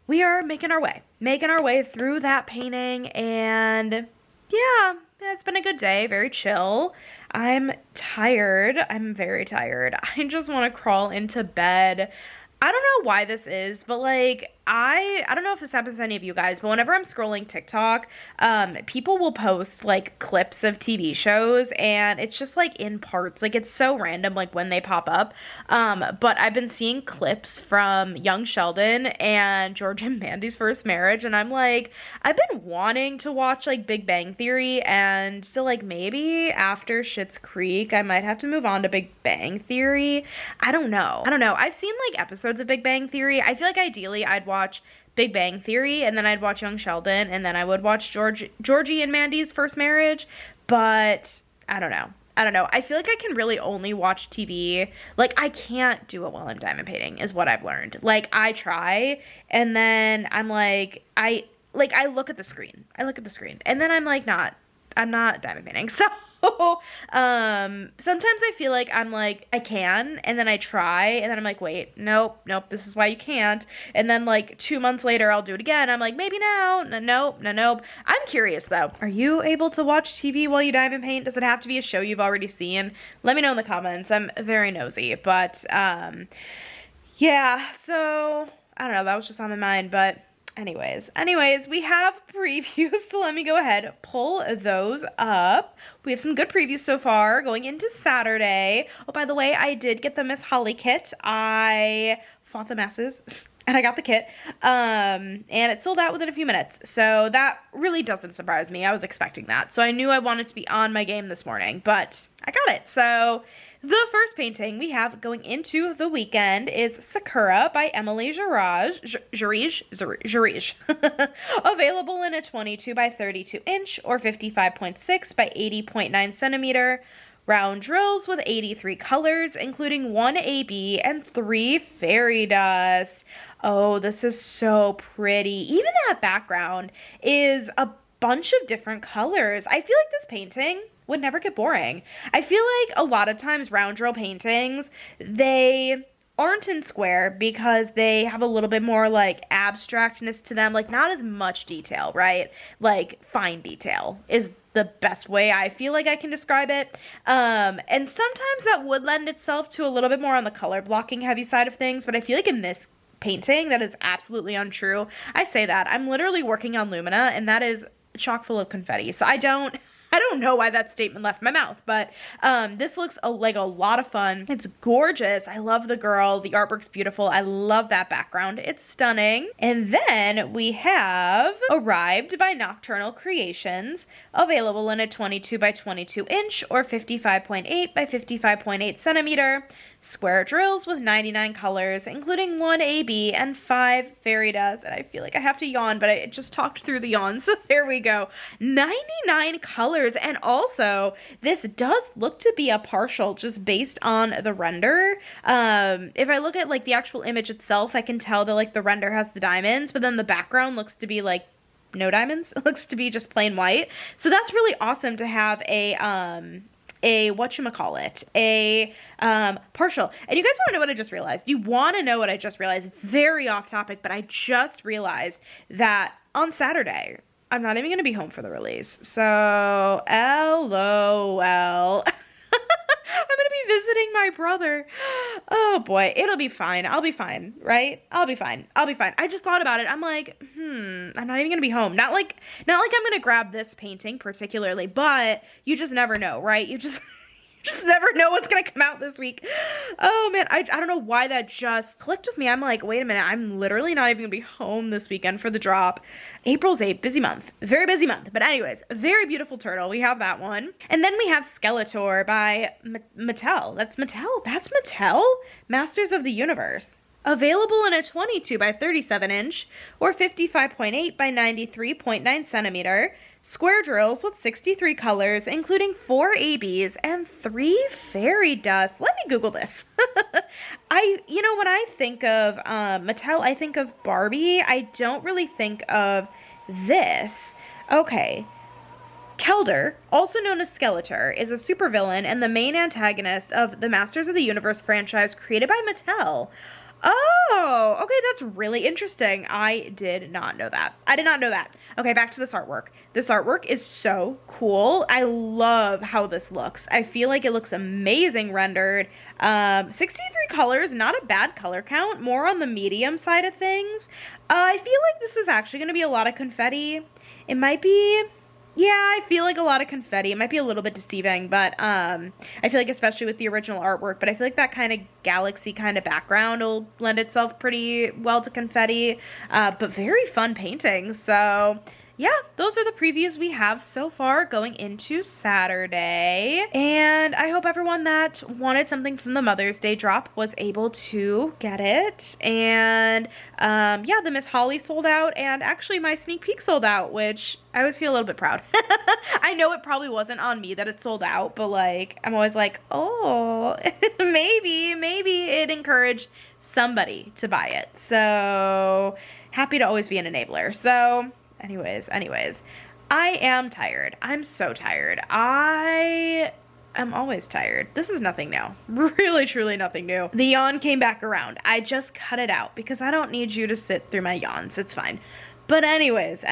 we are making our way through that painting, and yeah, it's been a good day, very chill. I'm tired. I'm very tired. I just want to crawl into bed. I don't know why this is, but like, I don't know if this happens to any of you guys, but whenever I'm scrolling TikTok, people will post like clips of TV shows, and it's just like in parts, like it's so random, like when they pop up. But I've been seeing clips from Young Sheldon and George and Mandy's first marriage, and I'm like, I've been wanting to watch like Big Bang Theory, and so like maybe after Schitt's Creek, I might have to move on to Big Bang Theory. I don't know. I've seen like episodes of Big Bang Theory. I feel like ideally I'd watch Big Bang Theory, and then I'd watch Young Sheldon, and then I would watch Georgie and Mandy's first marriage, but I don't know. I feel like I can really only watch TV. Like, I can't do it while I'm diamond painting, is what I've learned. Like, I try, and then I'm like, I look at the screen. And then I'm like, I'm not diamond painting. So, sometimes I feel like I'm like, I can, and then I try, and then I'm like, wait, nope, this is why you can't. And then like 2 months later, I'll do it again. I'm like, maybe now. Nope. I'm curious though. Are you able to watch TV while you diamond paint? Does it have to be a show you've already seen? Let me know in the comments. I'm very nosy, but, yeah, so I don't know. That was just on my mind, but anyways, we have previews, so let me go ahead, pull those up. We have some good previews so far going into Saturday. Oh, by the way, I did get the Miss Holly kit. I fought the masses, and I got the kit, and it sold out within a few minutes, so that really doesn't surprise me. I was expecting that, so I knew I wanted to be on my game this morning, but I got it. So the first painting we have going into the weekend is Sakura by Emily Jarige. Available in a 22 by 32 inch or 55.6 by 80.9 centimeter. Round drills with 83 colors, including 1 AB and 3 fairy dust. Oh, this is so pretty. Even that background is a bunch of different colors. I feel like this painting would never get boring. I feel like a lot of times round drill paintings, they aren't in square because they have a little bit more like abstractness to them, like not as much detail, right? Like fine detail is the best way I feel like I can describe it. And sometimes that would lend itself to a little bit more on the color blocking heavy side of things, but I feel like in this painting that is absolutely untrue. I say that. I'm literally working on Lumina, and that is chock full of confetti. So I don't know why that statement left my mouth, but this looks like a lot of fun. It's gorgeous. I love the girl. The artwork's beautiful. I love that background. It's stunning. And then we have Arrived by Nocturnal Creations, available in a 22 by 22 inch or 55.8 by 55.8 centimeter. Square drills with 99 colors, including 1 AB and 5 fairy dust. And I feel like I have to yawn, but I just talked through the yawn, so there we go. 99 colors, and also, this does look to be a partial just based on the render. If I look at like the actual image itself, I can tell that like the render has the diamonds, but then the background looks to be like no diamonds. It looks to be just plain white. So that's really awesome to have a a whatchamacallit, a partial. And you guys want to know what I just realized? You want to know what I just realized? Very off topic, but I just realized that on Saturday, I'm not even going to be home for the release. So, LOL. I'm gonna be visiting my brother. Oh boy, it'll be fine. I'll be fine, right? I'll be fine. I'll be fine. I just thought about it. I'm like, I'm not even gonna be home. Not like I'm gonna grab this painting particularly, but you just never know, right? You just never know what's gonna come out this week. Oh man, I don't know why that just clicked with me. I'm like, wait a minute, I'm literally not even gonna be home this weekend for the drop. April's a busy month, very busy month. But anyways, very beautiful turtle. We have that one. And then we have Skeletor by Mattel. That's Mattel? Masters of the Universe. Available in a 22 by 37 inch or 55.8 by 93.9 centimeter. Square drills with 63 colors, including 4 ABs and 3 fairy dust. Let me Google this. When I think of Mattel, I think of Barbie. I don't really think of this. Okay. Kelder, also known as Skeletor, is a supervillain and the main antagonist of the Masters of the Universe franchise created by Mattel. Oh, okay, that's really interesting. I did not know that. I did not know that. Okay, back to this artwork. This artwork is so cool. I love how this looks. I feel like it looks amazing rendered. 63 colors, not a bad color count. More on the medium side of things. I feel like this is actually going to be a lot of confetti. It might be... Yeah, I feel like a lot of confetti. It might be a little bit deceiving, but I feel like especially with the original artwork, but I feel like that kind of galaxy kind of background will lend itself pretty well to confetti, but very fun paintings. So yeah, those are the previews we have so far going into Saturday. And I hope everyone that wanted something from the Mother's Day drop was able to get it. And yeah, the Miss Holly sold out, and actually my sneak peek sold out, which I always feel a little bit proud. I know it probably wasn't on me that it sold out, but like, I'm always like, oh, maybe it encouraged somebody to buy it. So happy to always be an enabler. So anyways, I am tired. I'm so tired. I am always tired. This is nothing new. Really, truly nothing new. The yawn came back around. I just cut it out because I don't need you to sit through my yawns. It's fine. But anyways,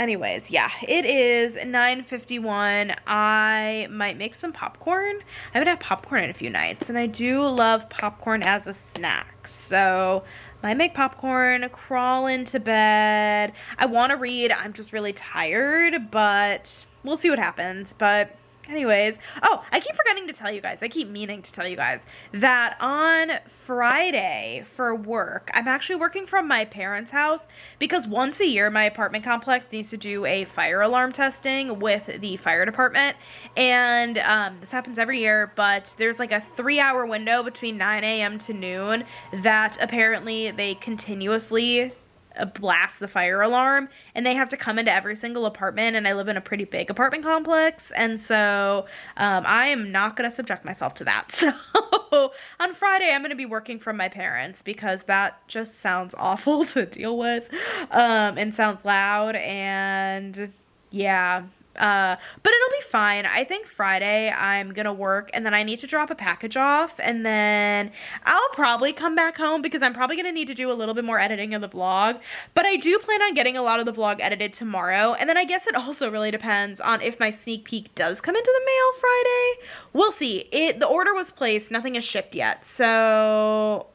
yeah, it is 9:51. I might make some popcorn. I haven't had popcorn in a few nights, and I do love popcorn as a snack. So might make popcorn, crawl into bed. I want to read. I'm just really tired, but we'll see what happens. But anyways, oh, I keep forgetting to tell you guys. I keep meaning to tell you guys that on Friday for work, I'm actually working from my parents' house because once a year my apartment complex needs to do a fire alarm testing with the fire department. And this happens every year, but there's like a 3-hour window between 9 a.m. to noon that apparently they continuously blast the fire alarm, and they have to come into every single apartment, and I live in a pretty big apartment complex, and so I am not going to subject myself to that. So on Friday I'm going to be working from my parents because that just sounds awful to deal with, and sounds loud, and yeah. But it'll be fine. I think Friday I'm gonna work, and then I need to drop a package off, and then I'll probably come back home because I'm probably gonna need to do a little bit more editing of the vlog. But I do plan on getting a lot of the vlog edited tomorrow, and then I guess it also really depends on if my sneak peek does come into the mail Friday. We'll see. The order was placed, nothing is shipped yet, so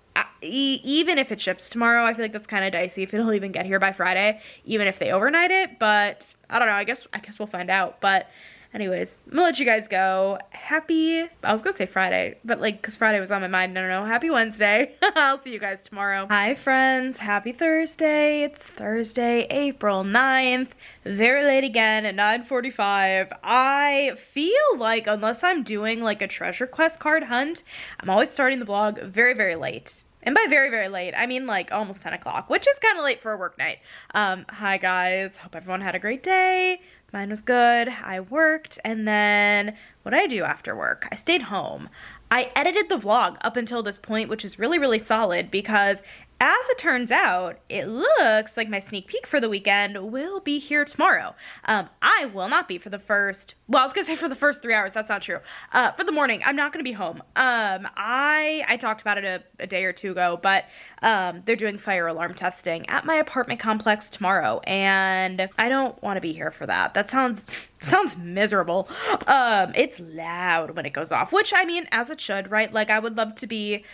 even if it ships tomorrow, I feel like that's kind of dicey if it'll even get here by Friday, even if they overnight it. But I don't know, I guess we'll find out. But anyways, I'm gonna let you guys go. I was gonna say Friday, but like, because Friday was on my mind. No, happy Wednesday. I'll see you guys tomorrow. Hi friends, happy Thursday. It's Thursday, April 9th, very late again at 9:45. I feel like unless I'm doing like a treasure quest card hunt, I'm always starting the vlog very, very late. And by very, very late, I mean like almost 10 o'clock, which is kind of late for a work night. Hi guys, hope everyone had a great day. Mine was good. I worked, and then what did I do after work? I stayed home. I edited the vlog up until this point, which is really, really solid because as it turns out, it looks like my sneak peek for the weekend will be here tomorrow. I will not be for the first, well, I was gonna say for the first 3 hours, that's not true. For the morning, I'm not gonna be home. I talked about it a day or two ago, but they're doing fire alarm testing at my apartment complex tomorrow, and I don't want to be here for that. That sounds miserable. It's loud when it goes off, which, I mean, as it should, right? Like, I would love to be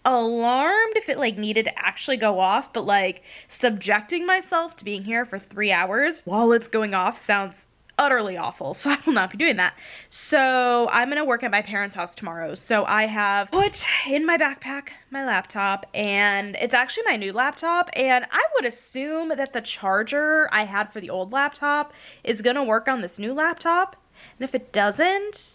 alarmed if it like needed to actually go off, but like subjecting myself to being here for 3 hours while it's going off sounds utterly awful, so I will not be doing that. So I'm gonna work at my parents' house tomorrow, so I have put in my backpack my laptop, and it's actually my new laptop, and I would assume that the charger I had for the old laptop is gonna work on this new laptop, and if it doesn't,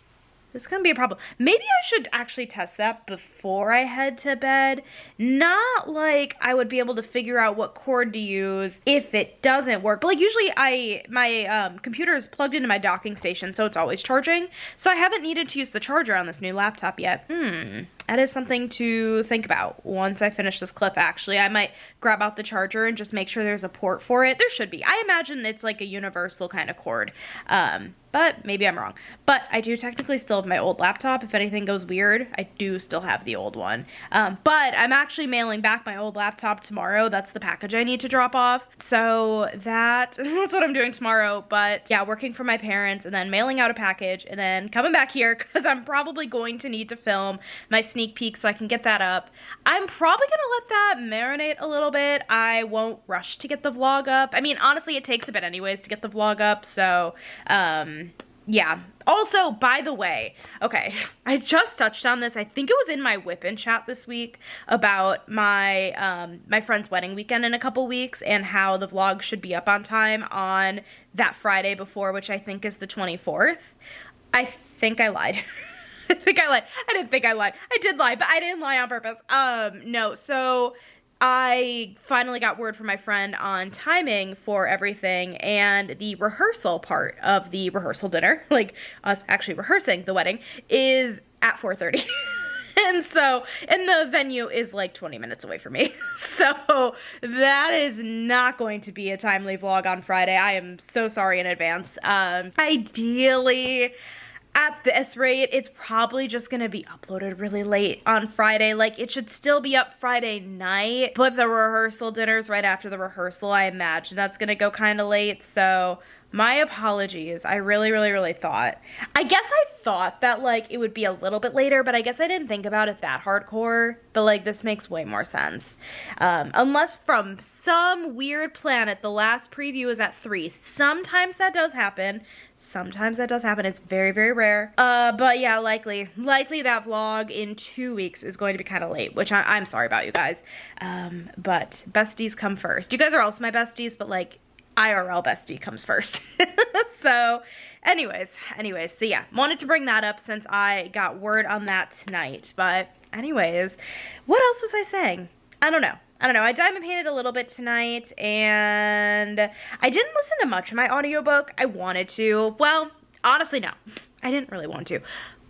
it's gonna be a problem. Maybe I should actually test that before I head to bed. Not like I would be able to figure out what cord to use if it doesn't work. But like usually my computer is plugged into my docking station, so it's always charging. So I haven't needed to use the charger on this new laptop yet. That is something to think about once I finish this clip, actually. I might grab out the charger and just make sure there's a port for it. There should be. I imagine it's like a universal kind of cord. But maybe I'm wrong. But I do technically still have my old laptop. If anything goes weird, I do still have the old one. But I'm actually mailing back my old laptop tomorrow. That's the package I need to drop off. So that's what I'm doing tomorrow. But yeah, working for my parents and then mailing out a package and then coming back here because I'm probably going to need to film my sneak peek so I can get that up. I'm probably gonna let that marinate a little bit. I won't rush to get the vlog up. I mean, honestly, it takes a bit anyways to get the vlog up, so yeah. Also, by the way, okay, I just touched on this. I think it was in my whip-in chat this week about my my friend's wedding weekend in a couple weeks and how the vlog should be up on time on that Friday before, which I think is the 24th. I think I lied. I think I lied. I didn't think I lied. I did lie, but I didn't lie on purpose. No, so I finally got word from my friend on timing for everything, and the rehearsal part of the rehearsal dinner, like us actually rehearsing the wedding, is at 4:30. And the venue is like 20 minutes away from me. So that is not going to be a timely vlog on Friday. I am so sorry in advance. Ideally, at this rate, it's probably just gonna be uploaded really late on Friday. Like, it should still be up Friday night, but the rehearsal dinner's right after the rehearsal. I imagine that's gonna go kind of late, so my apologies. I really thought. I guess I thought that, like, it would be a little bit later, but I guess I didn't think about it that hardcore. But, like, this makes way more sense. Unless from some weird planet, the last preview is at 3. Sometimes that does happen. Sometimes that does happen. It's very rare. But yeah, likely that vlog in 2 weeks is going to be kind of late, which I'm sorry about, you guys. But besties come first. You guys are also my besties, but, like, IRL bestie comes first. So anyways, so yeah, wanted to bring that up since I got word on that tonight. But anyways, what else was I saying? I don't know. I diamond painted a little bit tonight, and I didn't listen to much of my audiobook. I wanted to. Well, honestly, no. I didn't really want to.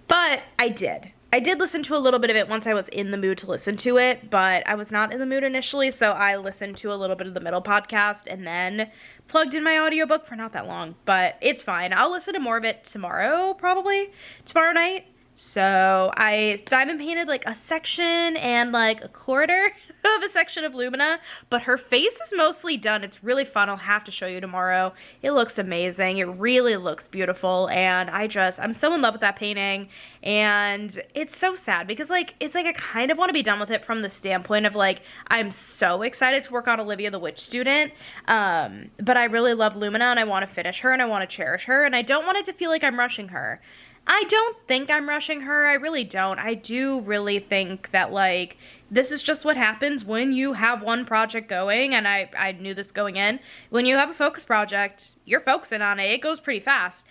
But I did. I did listen to a little bit of it once I was in the mood to listen to it, but I was not in the mood initially, so I listened to a little bit of the middle podcast and then plugged in my audiobook for not that long. But it's fine. I'll listen to more of it tomorrow, probably. Tomorrow night. So I diamond painted like a section and like a quarter of a section of Lumina, but her face is mostly done. It's really fun. I'll have to show you tomorrow. It looks amazing. It really looks beautiful, and I'm so in love with that painting, and it's so sad because it's like I kind of want to be done with it from the standpoint of like I'm so excited to work on Olivia the Witch Student, but I really love Lumina and I want to finish her and I want to cherish her, and I don't want it to feel like I'm rushing her. I don't think I'm rushing her. I really don't. I do really think that, like, this is just what happens when you have one project going, and I knew this going in. When you have a focus project, you're focusing on it. It goes pretty fast.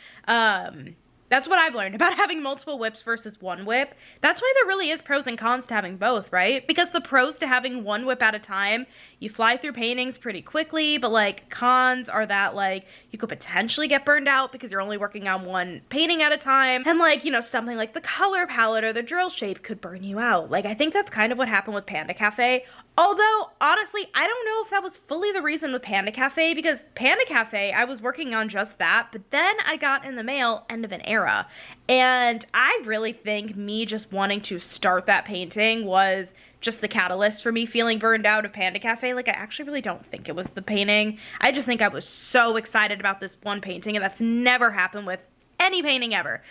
That's what I've learned about having multiple whips versus one whip. That's why there really is pros and cons to having both, right? Because the pros to having one whip at a time, you fly through paintings pretty quickly, but like cons are that like you could potentially get burned out because you're only working on one painting at a time. And like, you know, something like the color palette or the drill shape could burn you out. Like I think that's kind of what happened with Panda Cafe. Although, honestly, I don't know if that was fully the reason with Panda Cafe, because Panda Cafe, I was working on just that, but then I got in the mail End of an Era. And I really think me just wanting to start that painting was just the catalyst for me feeling burned out of Panda Cafe. Like, I actually really don't think it was the painting. I just think I was so excited about this one painting, and that's never happened with any painting ever.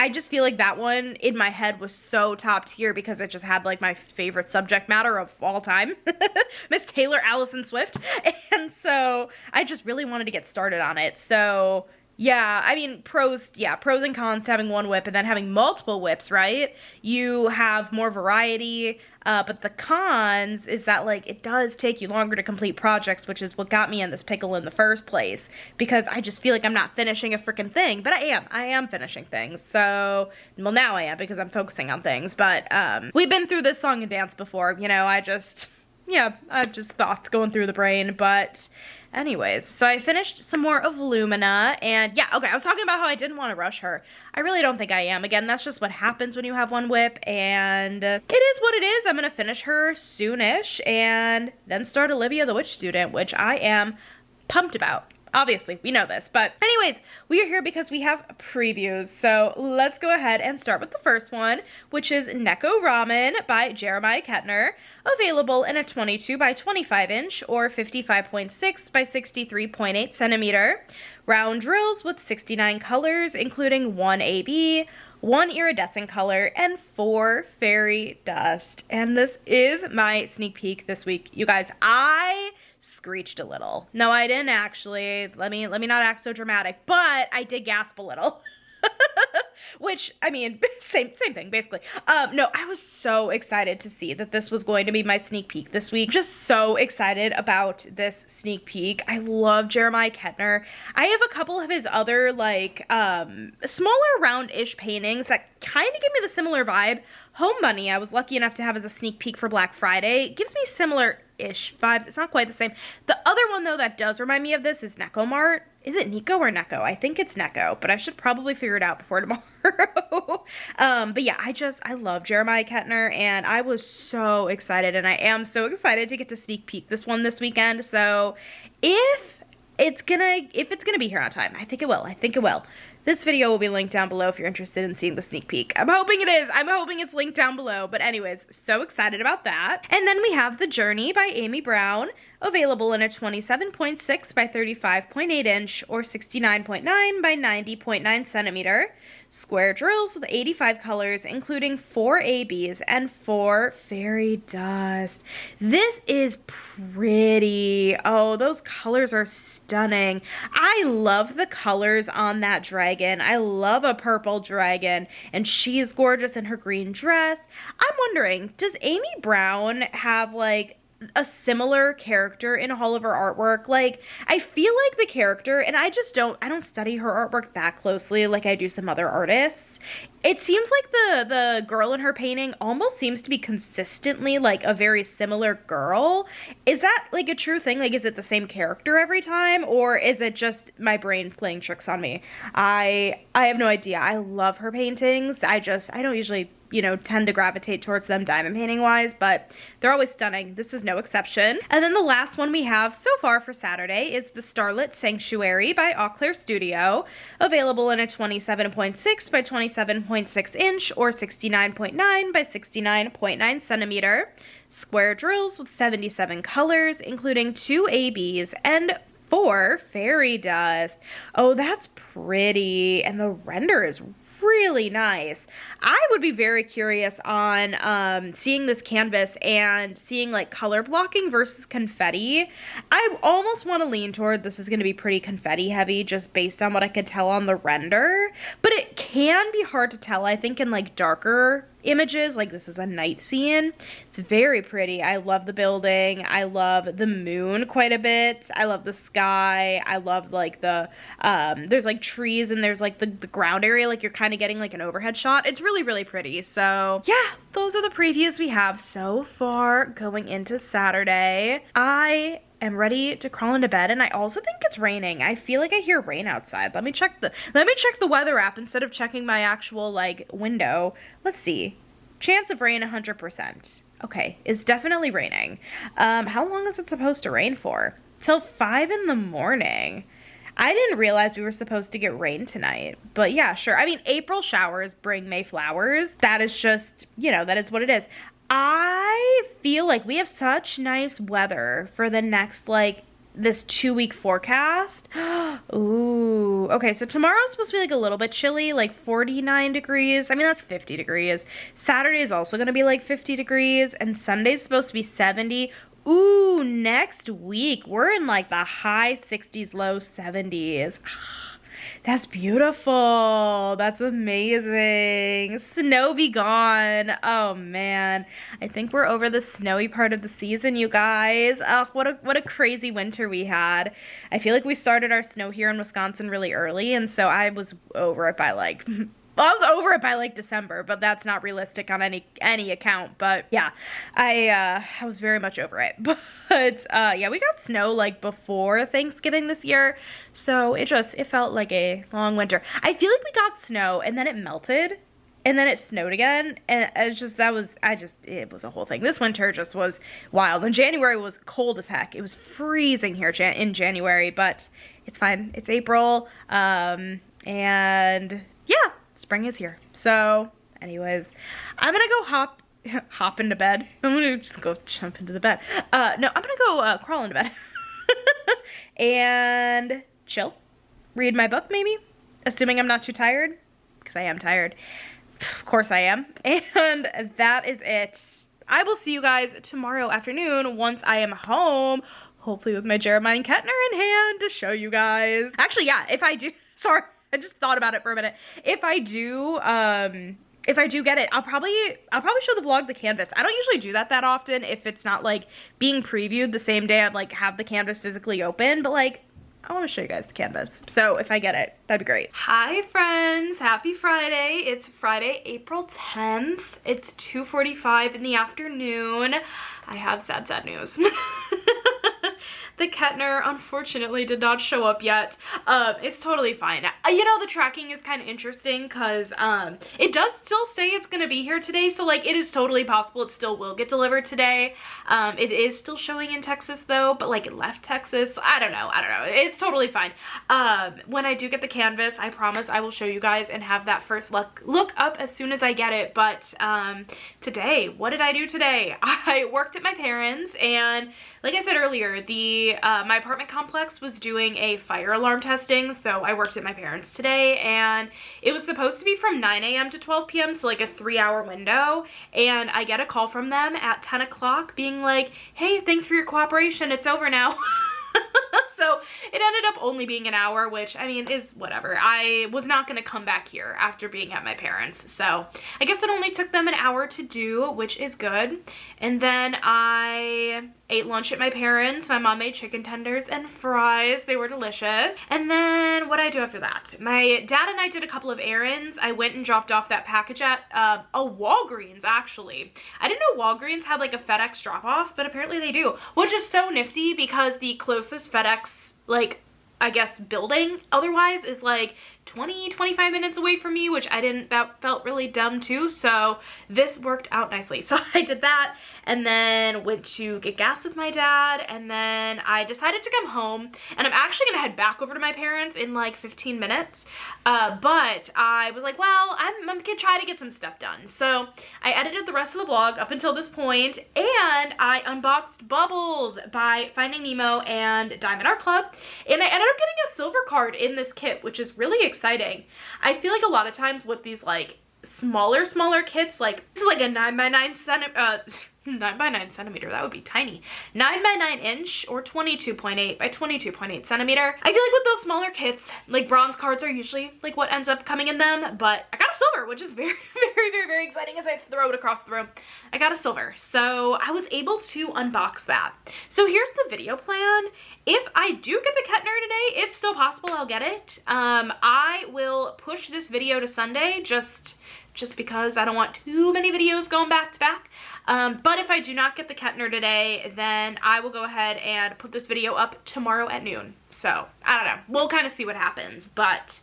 I just feel like that one in my head was so top tier because it just had like my favorite subject matter of all time, Miss Taylor Allison Swift. And so I just really wanted to get started on it. So yeah, I mean, pros and cons to having one whip and then having multiple whips, right? You have more variety, but the cons is that, like, it does take you longer to complete projects, which is what got me in this pickle in the first place, because I just feel like I'm not finishing a freaking thing, but I am finishing things, so, well, now I am, because I'm focusing on things, but, we've been through this song and dance before, you know, I just thoughts going through the brain, but anyways, so I finished some more of Lumina, and yeah, okay, I was talking about how I didn't want to rush her. I really don't think I am. Again, that's just what happens when you have one whip, and it is what it is. I'm gonna finish her soonish, and then start Olivia the Witch Student, which I am pumped about. Obviously, we know this, but anyways, we are here because we have previews, so let's go ahead and start with the first one, which is Neko Ramen by Jeremiah Kettner, available in a 22 by 25 inch or 55.6 by 63.8 centimeter. Round drills with 69 colors, including 1 AB, 1 iridescent color, and 4 fairy dust. And this is my sneak peek this week. You guys, I screeched a little. No, I didn't actually. Let me not act so dramatic, but I did gasp a little. Which, I mean, same thing, basically. No, I was so excited to see that this was going to be my sneak peek this week. Just so excited about this sneak peek. I love Jeremiah Kettner. I have a couple of his other, like, smaller round-ish paintings that kind of give me the similar vibe. Home Bunny, I was lucky enough to have as a sneak peek for Black Friday. It gives me similar-ish vibes. It's not quite the same. The other one, though, that does remind me of this is Neko Mart. Is it Nico or Neko? I think it's Neko, but I should probably figure it out before tomorrow. But yeah, I love Jeremiah Kettner, and I was so excited, and I am so excited to get to sneak peek this one this weekend. So if it's gonna be here on time, I think it will. This video will be linked down below if you're interested in seeing the sneak peek. I'm hoping it is. I'm hoping it's linked down below. But anyways, so excited about that. And then we have The Journey by Amy Brown, available in a 27.6 by 35.8 inch or 69.9 by 90.9 centimeter. Square drills with 85 colors, including 4 ABs and 4 fairy dust. This is pretty. Oh, those colors are stunning. I love the colors on that dragon. I love a purple dragon, and she is gorgeous in her green dress. I'm wondering, does Amy Brown have, like, a similar character in all of her artwork? Like, I feel like the character, and I don't study her artwork that closely like I do some other artists. It seems like the girl in her painting almost seems to be consistently, like, a very similar girl. Is that, like, a true thing? Like, is it the same character every time, or is it just my brain playing tricks on me? I have no idea. I love her paintings. I don't usually, you know, tend to gravitate towards them diamond painting wise, but they're always stunning. This is no exception. And then the last one we have so far for Saturday is The Starlit Sanctuary by Eau Claire Studio, available in a 27.6 by 27.6 inch or 69.9 by 69.9 centimeter. Square drills with 77 colors, including 2 ABs and 4 fairy dust. Oh, that's pretty. And the render is really nice. I would be very curious on seeing this canvas and seeing, like, color blocking versus confetti. I almost want to lean toward this is going to be pretty confetti heavy just based on what I could tell on the render, but it can be hard to tell, I think, in, like, darker images. Like, this is a night scene. It's very pretty. I love the building. I love the moon quite a bit. I love the sky. I love like the there's like trees, and there's like the ground area, like you're kind of getting like an overhead shot. It's really, really pretty. So yeah, those are the previews we have so far going into Saturday. I am ready to crawl into bed, and I also think it's raining. I feel like I hear rain outside. Let me check the weather app instead of checking my actual like window. Let's see. Chance of rain 100%. Okay, it's definitely raining. How long is it supposed to rain for? Till 5 in the morning. I didn't realize we were supposed to get rain tonight, but yeah, sure. I mean, April showers bring May flowers. That is just, you know, that is what it is. I feel like we have such nice weather for the next, like, this 2-week forecast. Ooh, okay, so tomorrow's supposed to be like a little bit chilly, like 49 degrees. I mean, that's 50 degrees. Saturday is also gonna be like 50 degrees, and Sunday's supposed to be 70. Ooh, next week, we're in like the high 60s, low 70s. That's beautiful. That's amazing. Snow be gone. Oh man. I think we're over the snowy part of the season, you guys. Oh, what a crazy winter we had. I feel like we started our snow here in Wisconsin really early, and so I was over it by like I was over it by like December, but that's not realistic on any account. But yeah, I was very much over it. But yeah, we got snow like before Thanksgiving this year, so it felt like a long winter. I feel like we got snow and then it melted, and then it snowed again, and it was a whole thing. This winter just was wild, and January was cold as heck. It was freezing here in January, but it's fine. It's April, and yeah. Spring is here. So, anyways, I'm gonna go hop into bed. I'm gonna just go jump into the bed. No, I'm gonna go crawl into bed and chill. Read my book, maybe, assuming I'm not too tired, because I am tired. Of course I am. And that is it. I will see you guys tomorrow afternoon once I am home, hopefully with my Jeremiah Kettner in hand to show you guys. Actually, yeah, if I do, sorry. I just thought about it for a minute. If I do get it, I'll probably show the vlog the canvas. I don't usually do that often if it's not like being previewed the same day I'd like have the canvas physically open, but like I want to show you guys the canvas. So if I get it, that'd be great. Hi friends, happy Friday. It's Friday, April 10th. It's 2:45 in the afternoon. I have sad news. The Kettner, unfortunately, did not show up yet. It's totally fine. You know, the tracking is kind of interesting because it does still say it's going to be here today. So, like, it is totally possible it still will get delivered today. It is still showing in Texas, though, but, like, it left Texas. I don't know. It's totally fine. When I do get the canvas, I promise I will show you guys and have that first look up as soon as I get it. But today, what did I do today? I worked at my parents', and like I said earlier, my apartment complex was doing a fire alarm testing, so I worked at my parents' today, and it was supposed to be from 9 a.m. to 12 p.m., so like a 3-hour window, and I get a call from them at 10 o'clock being like, hey, thanks for your cooperation, it's over now. So it ended up only being an hour, which, I mean, is whatever. I was not going to come back here after being at my parents', so I guess it only took them an hour to do, which is good. And then I ate lunch at my parents'. My mom made chicken tenders and fries. They were delicious. And then what did I do after that? My dad and I did a couple of errands. I went and dropped off that package at a Walgreens, actually. I didn't know Walgreens had like a FedEx drop-off, but apparently they do, which is so nifty because the closest FedEx, like, I guess building otherwise is like 20-25 minutes away from me, which that felt really dumb too, so this worked out nicely. So I did that, and then went to get gas with my dad, and then I decided to come home, and I'm actually gonna head back over to my parents in like 15 minutes, but I was like, well, I'm gonna try to get some stuff done. So I edited the rest of the vlog up until this point, and I unboxed Bubbles by Finding Nemo and Diamond Art Club, and I ended up getting a silver card in this kit, which is really exciting. I feel like a lot of times with these like smaller kits, like this is like a 9x9 centimeter, that would be tiny, 9x9 inch or 22.8 by 22.8 centimeter. I feel like with those smaller kits, like bronze cards are usually like what ends up coming in them, but I got a silver, which is very, very, very, very exciting as I throw it across the room. I got a silver, so I was able to unbox that. So here's the video plan. If I do get the Kettner today, it's still possible I'll get it. I will push this video to Sunday just because I don't want too many videos going back to back. But if I do not get the Kettner today, then I will go ahead and put this video up tomorrow at noon. So, I don't know. We'll kind of see what happens. But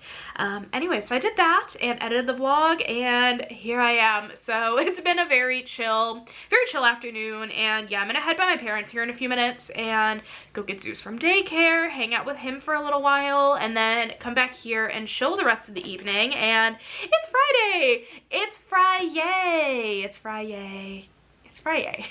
anyway, so I did that and edited the vlog, and here I am. So it's been a very chill afternoon, and yeah, I'm gonna head by my parents here in a few minutes and go get Zeus from daycare, hang out with him for a little while, and then come back here and chill the rest of the evening. And it's Friday! It's Friday! It's Friday. It's Friday.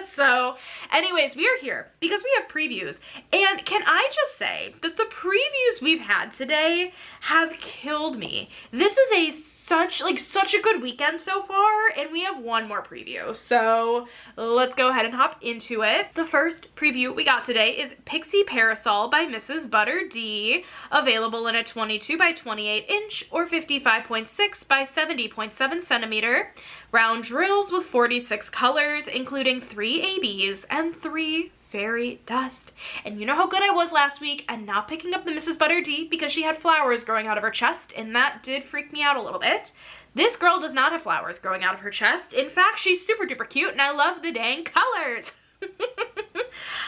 So anyways, we are here because we have previews, and can I just say that the previews we've had today have killed me. This is such a good weekend so far, and we have one more preview, so let's go ahead and hop into it. The first preview we got today is Pixie Parasol by Mrs. Butter D, available in a 22 by 28 inch or 55.6 by 70.7 centimeter. Round drills with 46 colors, including 3 ABs and 3 fairy dust. And you know how good I was last week and not picking up the Mrs. Butter D because she had flowers growing out of her chest, and that did freak me out a little bit. This girl does not have flowers growing out of her chest. In fact, she's super duper cute, and I love the dang colors.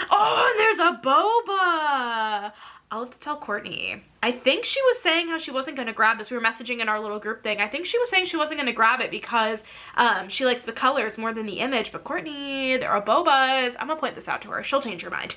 Oh, and there's a boba. I'll have to tell Courtney. I think she was saying how she wasn't going to grab this. We were messaging in our little group thing. I think she was saying she wasn't going to grab it because she likes the colors more than the image. But Courtney, there are bobas. I'm going to point this out to her. She'll change her mind.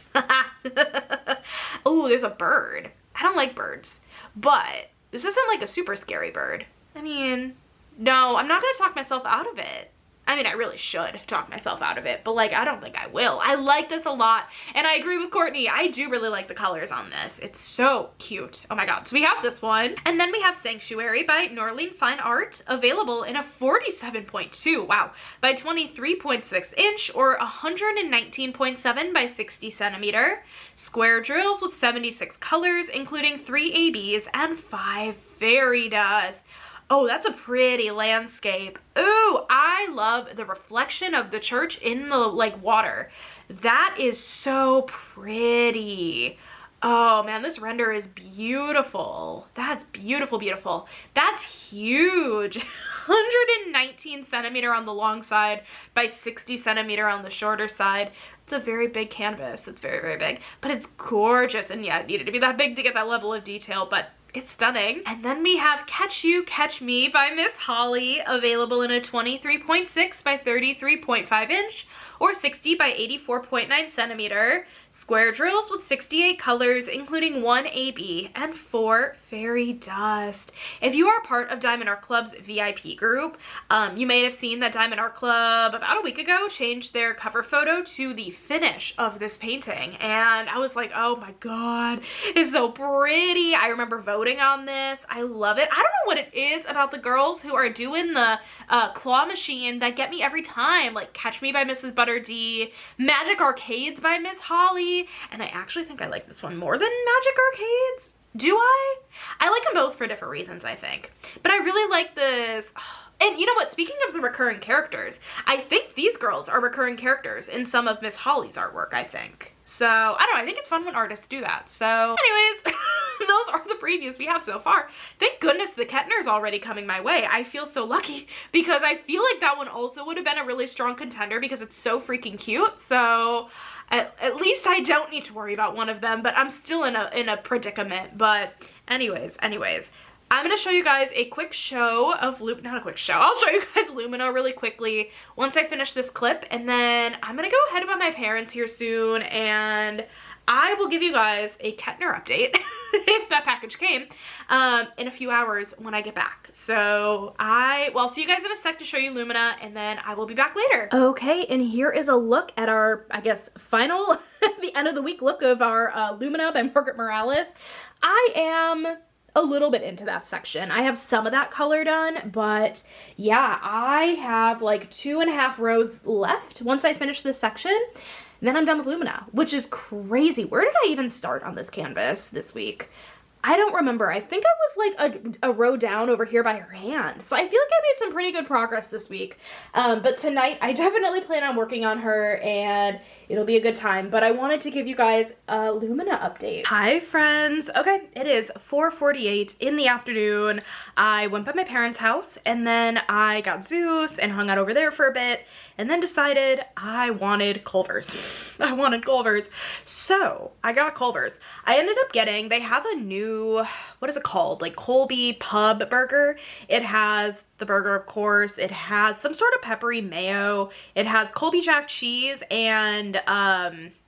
Oh, there's a bird. I don't like birds. But this isn't like a super scary bird. I mean, no, I'm not going to talk myself out of it. I mean, I really should talk myself out of it, but like, I don't think I will. I like this a lot, and I agree with Courtney. I do really like the colors on this. It's so cute. Oh my god. So we have this one, and then we have Sanctuary by Norleen Fine Art, available in a 47.2, wow, by 23.6 inch or 119.7 by 60 centimeter. Square drills with 76 colors, including 3 ABs and 5 fairy dust. Oh, that's a pretty landscape. Ooh, I love the reflection of the church in the, like, water. That is so pretty. Oh, man, this render is beautiful. That's beautiful, beautiful. That's huge. 119 centimeter on the long side by 60 centimeter on the shorter side. It's a very big canvas. It's very, very big. But it's gorgeous. And yeah, it needed to be that big to get that level of detail, but it's stunning. And then we have Catch You, Catch Me by Miss Holly, available in a 23.6 by 33.5 inch or 60 by 84.9 centimeter. Square drills with 68 colors, including 1 AB and 4 fairy dust. If you are part of Diamond Art Club's VIP group, you may have seen that Diamond Art Club about a week ago changed their cover photo to the finish of this painting, and I was like, oh my god, it's so pretty. I remember voting on this. I love it. I don't know what it is about the girls who are doing the claw machine that get me every time, like Catch Me by Mrs. Butter D, Magic Arcades by Miss Holly, and I actually think I like this one more than Magic Arcades. Do I? I like them both for different reasons, I think. But I really like this. And you know what? Speaking of the recurring characters, I think these girls are recurring characters in some of Miss Holly's artwork, I think. So, I don't know. I think it's fun when artists do that. So, anyways, those are the previews we have so far. Thank goodness the Kettner's already coming my way. I feel so lucky because I feel like that one also would have been a really strong contender because it's so freaking cute. So, at least I don't need to worry about one of them, but I'm still in a predicament. But anyways, I'm going to show you guys a quick show of not a quick show. I'll show you guys Lumina really quickly once I finish this clip, and then I'm going to go ahead with my parents here soon, and I will give you guys a Kettner update if that package came in a few hours when I get back. So I'll see you guys in a sec to show you Lumina, and then I will be back later. Okay, and here is a look at our, I guess, final, the end of the week look of our Lumina by Margaret Morales. I am a little bit into that section. I have some of that color done, but yeah, I have like 2.5 rows left once I finish this section. And then I'm done with Lumina, which is crazy. Where did I even start on this canvas this week? I don't remember. I think I was like a row down over here by her hand. So I feel like I made some pretty good progress this week. But tonight I definitely plan on working on her and it'll be a good time. But I wanted to give you guys a Lumina update. Hi friends. Okay, it is 4:48 in the afternoon. I went by my parents' house and then I got Zeus and hung out over there for a bit and then decided I wanted Culver's. I wanted Culver's. So I got Culver's. I ended up getting, they have a new, what is it called? Like Colby Pub burger. It has the burger, of course. It has some sort of peppery mayo. It has Colby Jack cheese and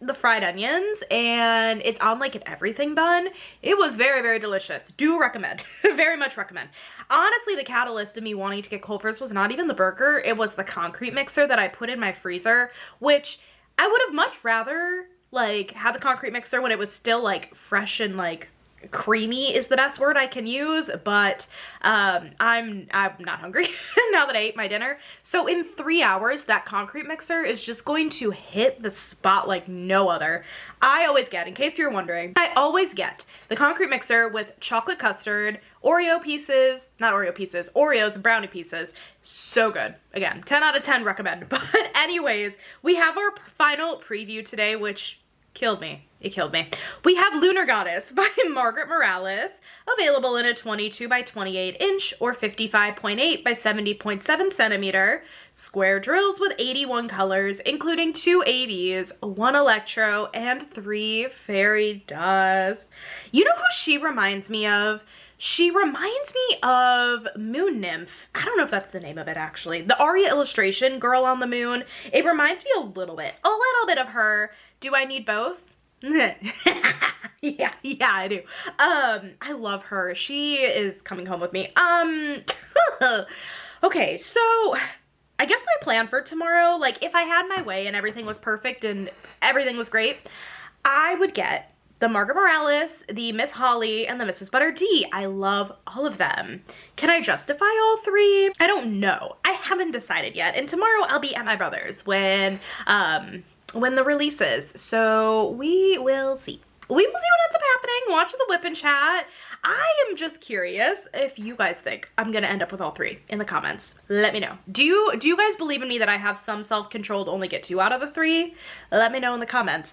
the fried onions, and it's on like an everything bun. It was very, very delicious. Do recommend. Very much recommend. Honestly, the catalyst of me wanting to get Culver's was not even the burger. It was the concrete mixer that I put in my freezer, which I would have much rather like had the concrete mixer when it was still like fresh and like creamy is the best word I can use, but I'm not hungry now that I ate my dinner. So in 3 hours, that concrete mixer is just going to hit the spot like no other. I always get, in case you're wondering, I always get the concrete mixer with chocolate custard, Oreo pieces, not Oreo pieces, Oreos and brownie pieces. So good. Again, 10 out of 10 recommend. But anyways, we have our final preview today, which killed me. It killed me. We have Lunar Goddess by Margaret Morales, available in a 22 by 28 inch or 55.8 by 70.7 centimeter. Square drills with 81 colors, including 2 ABs, 1 electro, and 3 fairy dust. You know who she reminds me of? She reminds me of Moon Nymph. I don't know if that's the name of it actually. The Aria illustration, Girl on the Moon. It reminds me a little bit of her. Do I need both? yeah, I do. I love her. She is coming home with me. Okay, so I guess my plan for tomorrow, like if I had my way and everything was perfect and everything was great, I would get the Margaret Morales, the Miss Holly, and the Mrs. Butter D. I love all of them. Can I justify all 3? I don't know. I haven't decided yet. And tomorrow I'll be at my brother's when the release is. So we will see. We will see what ends up happening. Watch the whip and chat. I am just curious if you guys think I'm gonna end up with all 3 in the comments. Let me know. Do you guys believe in me that I have some self-control to only get 2 out of the 3? Let me know in the comments.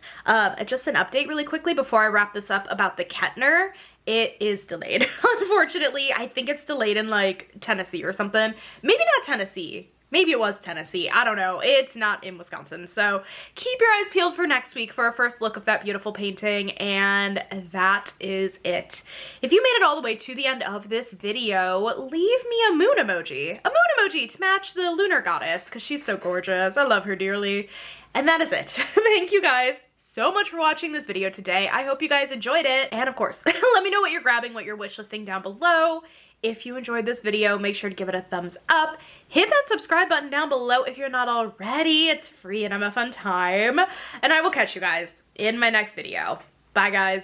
Just an update really quickly before I wrap this up about the Kettner. It is delayed. Unfortunately, I think it's delayed in like Tennessee or something. Maybe not Tennessee. Maybe it was Tennessee. I don't know. It's not in Wisconsin. So keep your eyes peeled for next week for a first look of that beautiful painting. And that is it. If you made it all the way to the end of this video, leave me a moon emoji. A moon emoji to match the Lunar Goddess because she's so gorgeous. I love her dearly. And that is it. Thank you guys so much for watching this video today. I hope you guys enjoyed it. And of course, let me know what you're grabbing, what you're wishlisting down below. If you enjoyed this video, make sure to give it a thumbs up. Hit that subscribe button down below if you're not already. It's free and I'm a fun time. And I will catch you guys in my next video. Bye guys.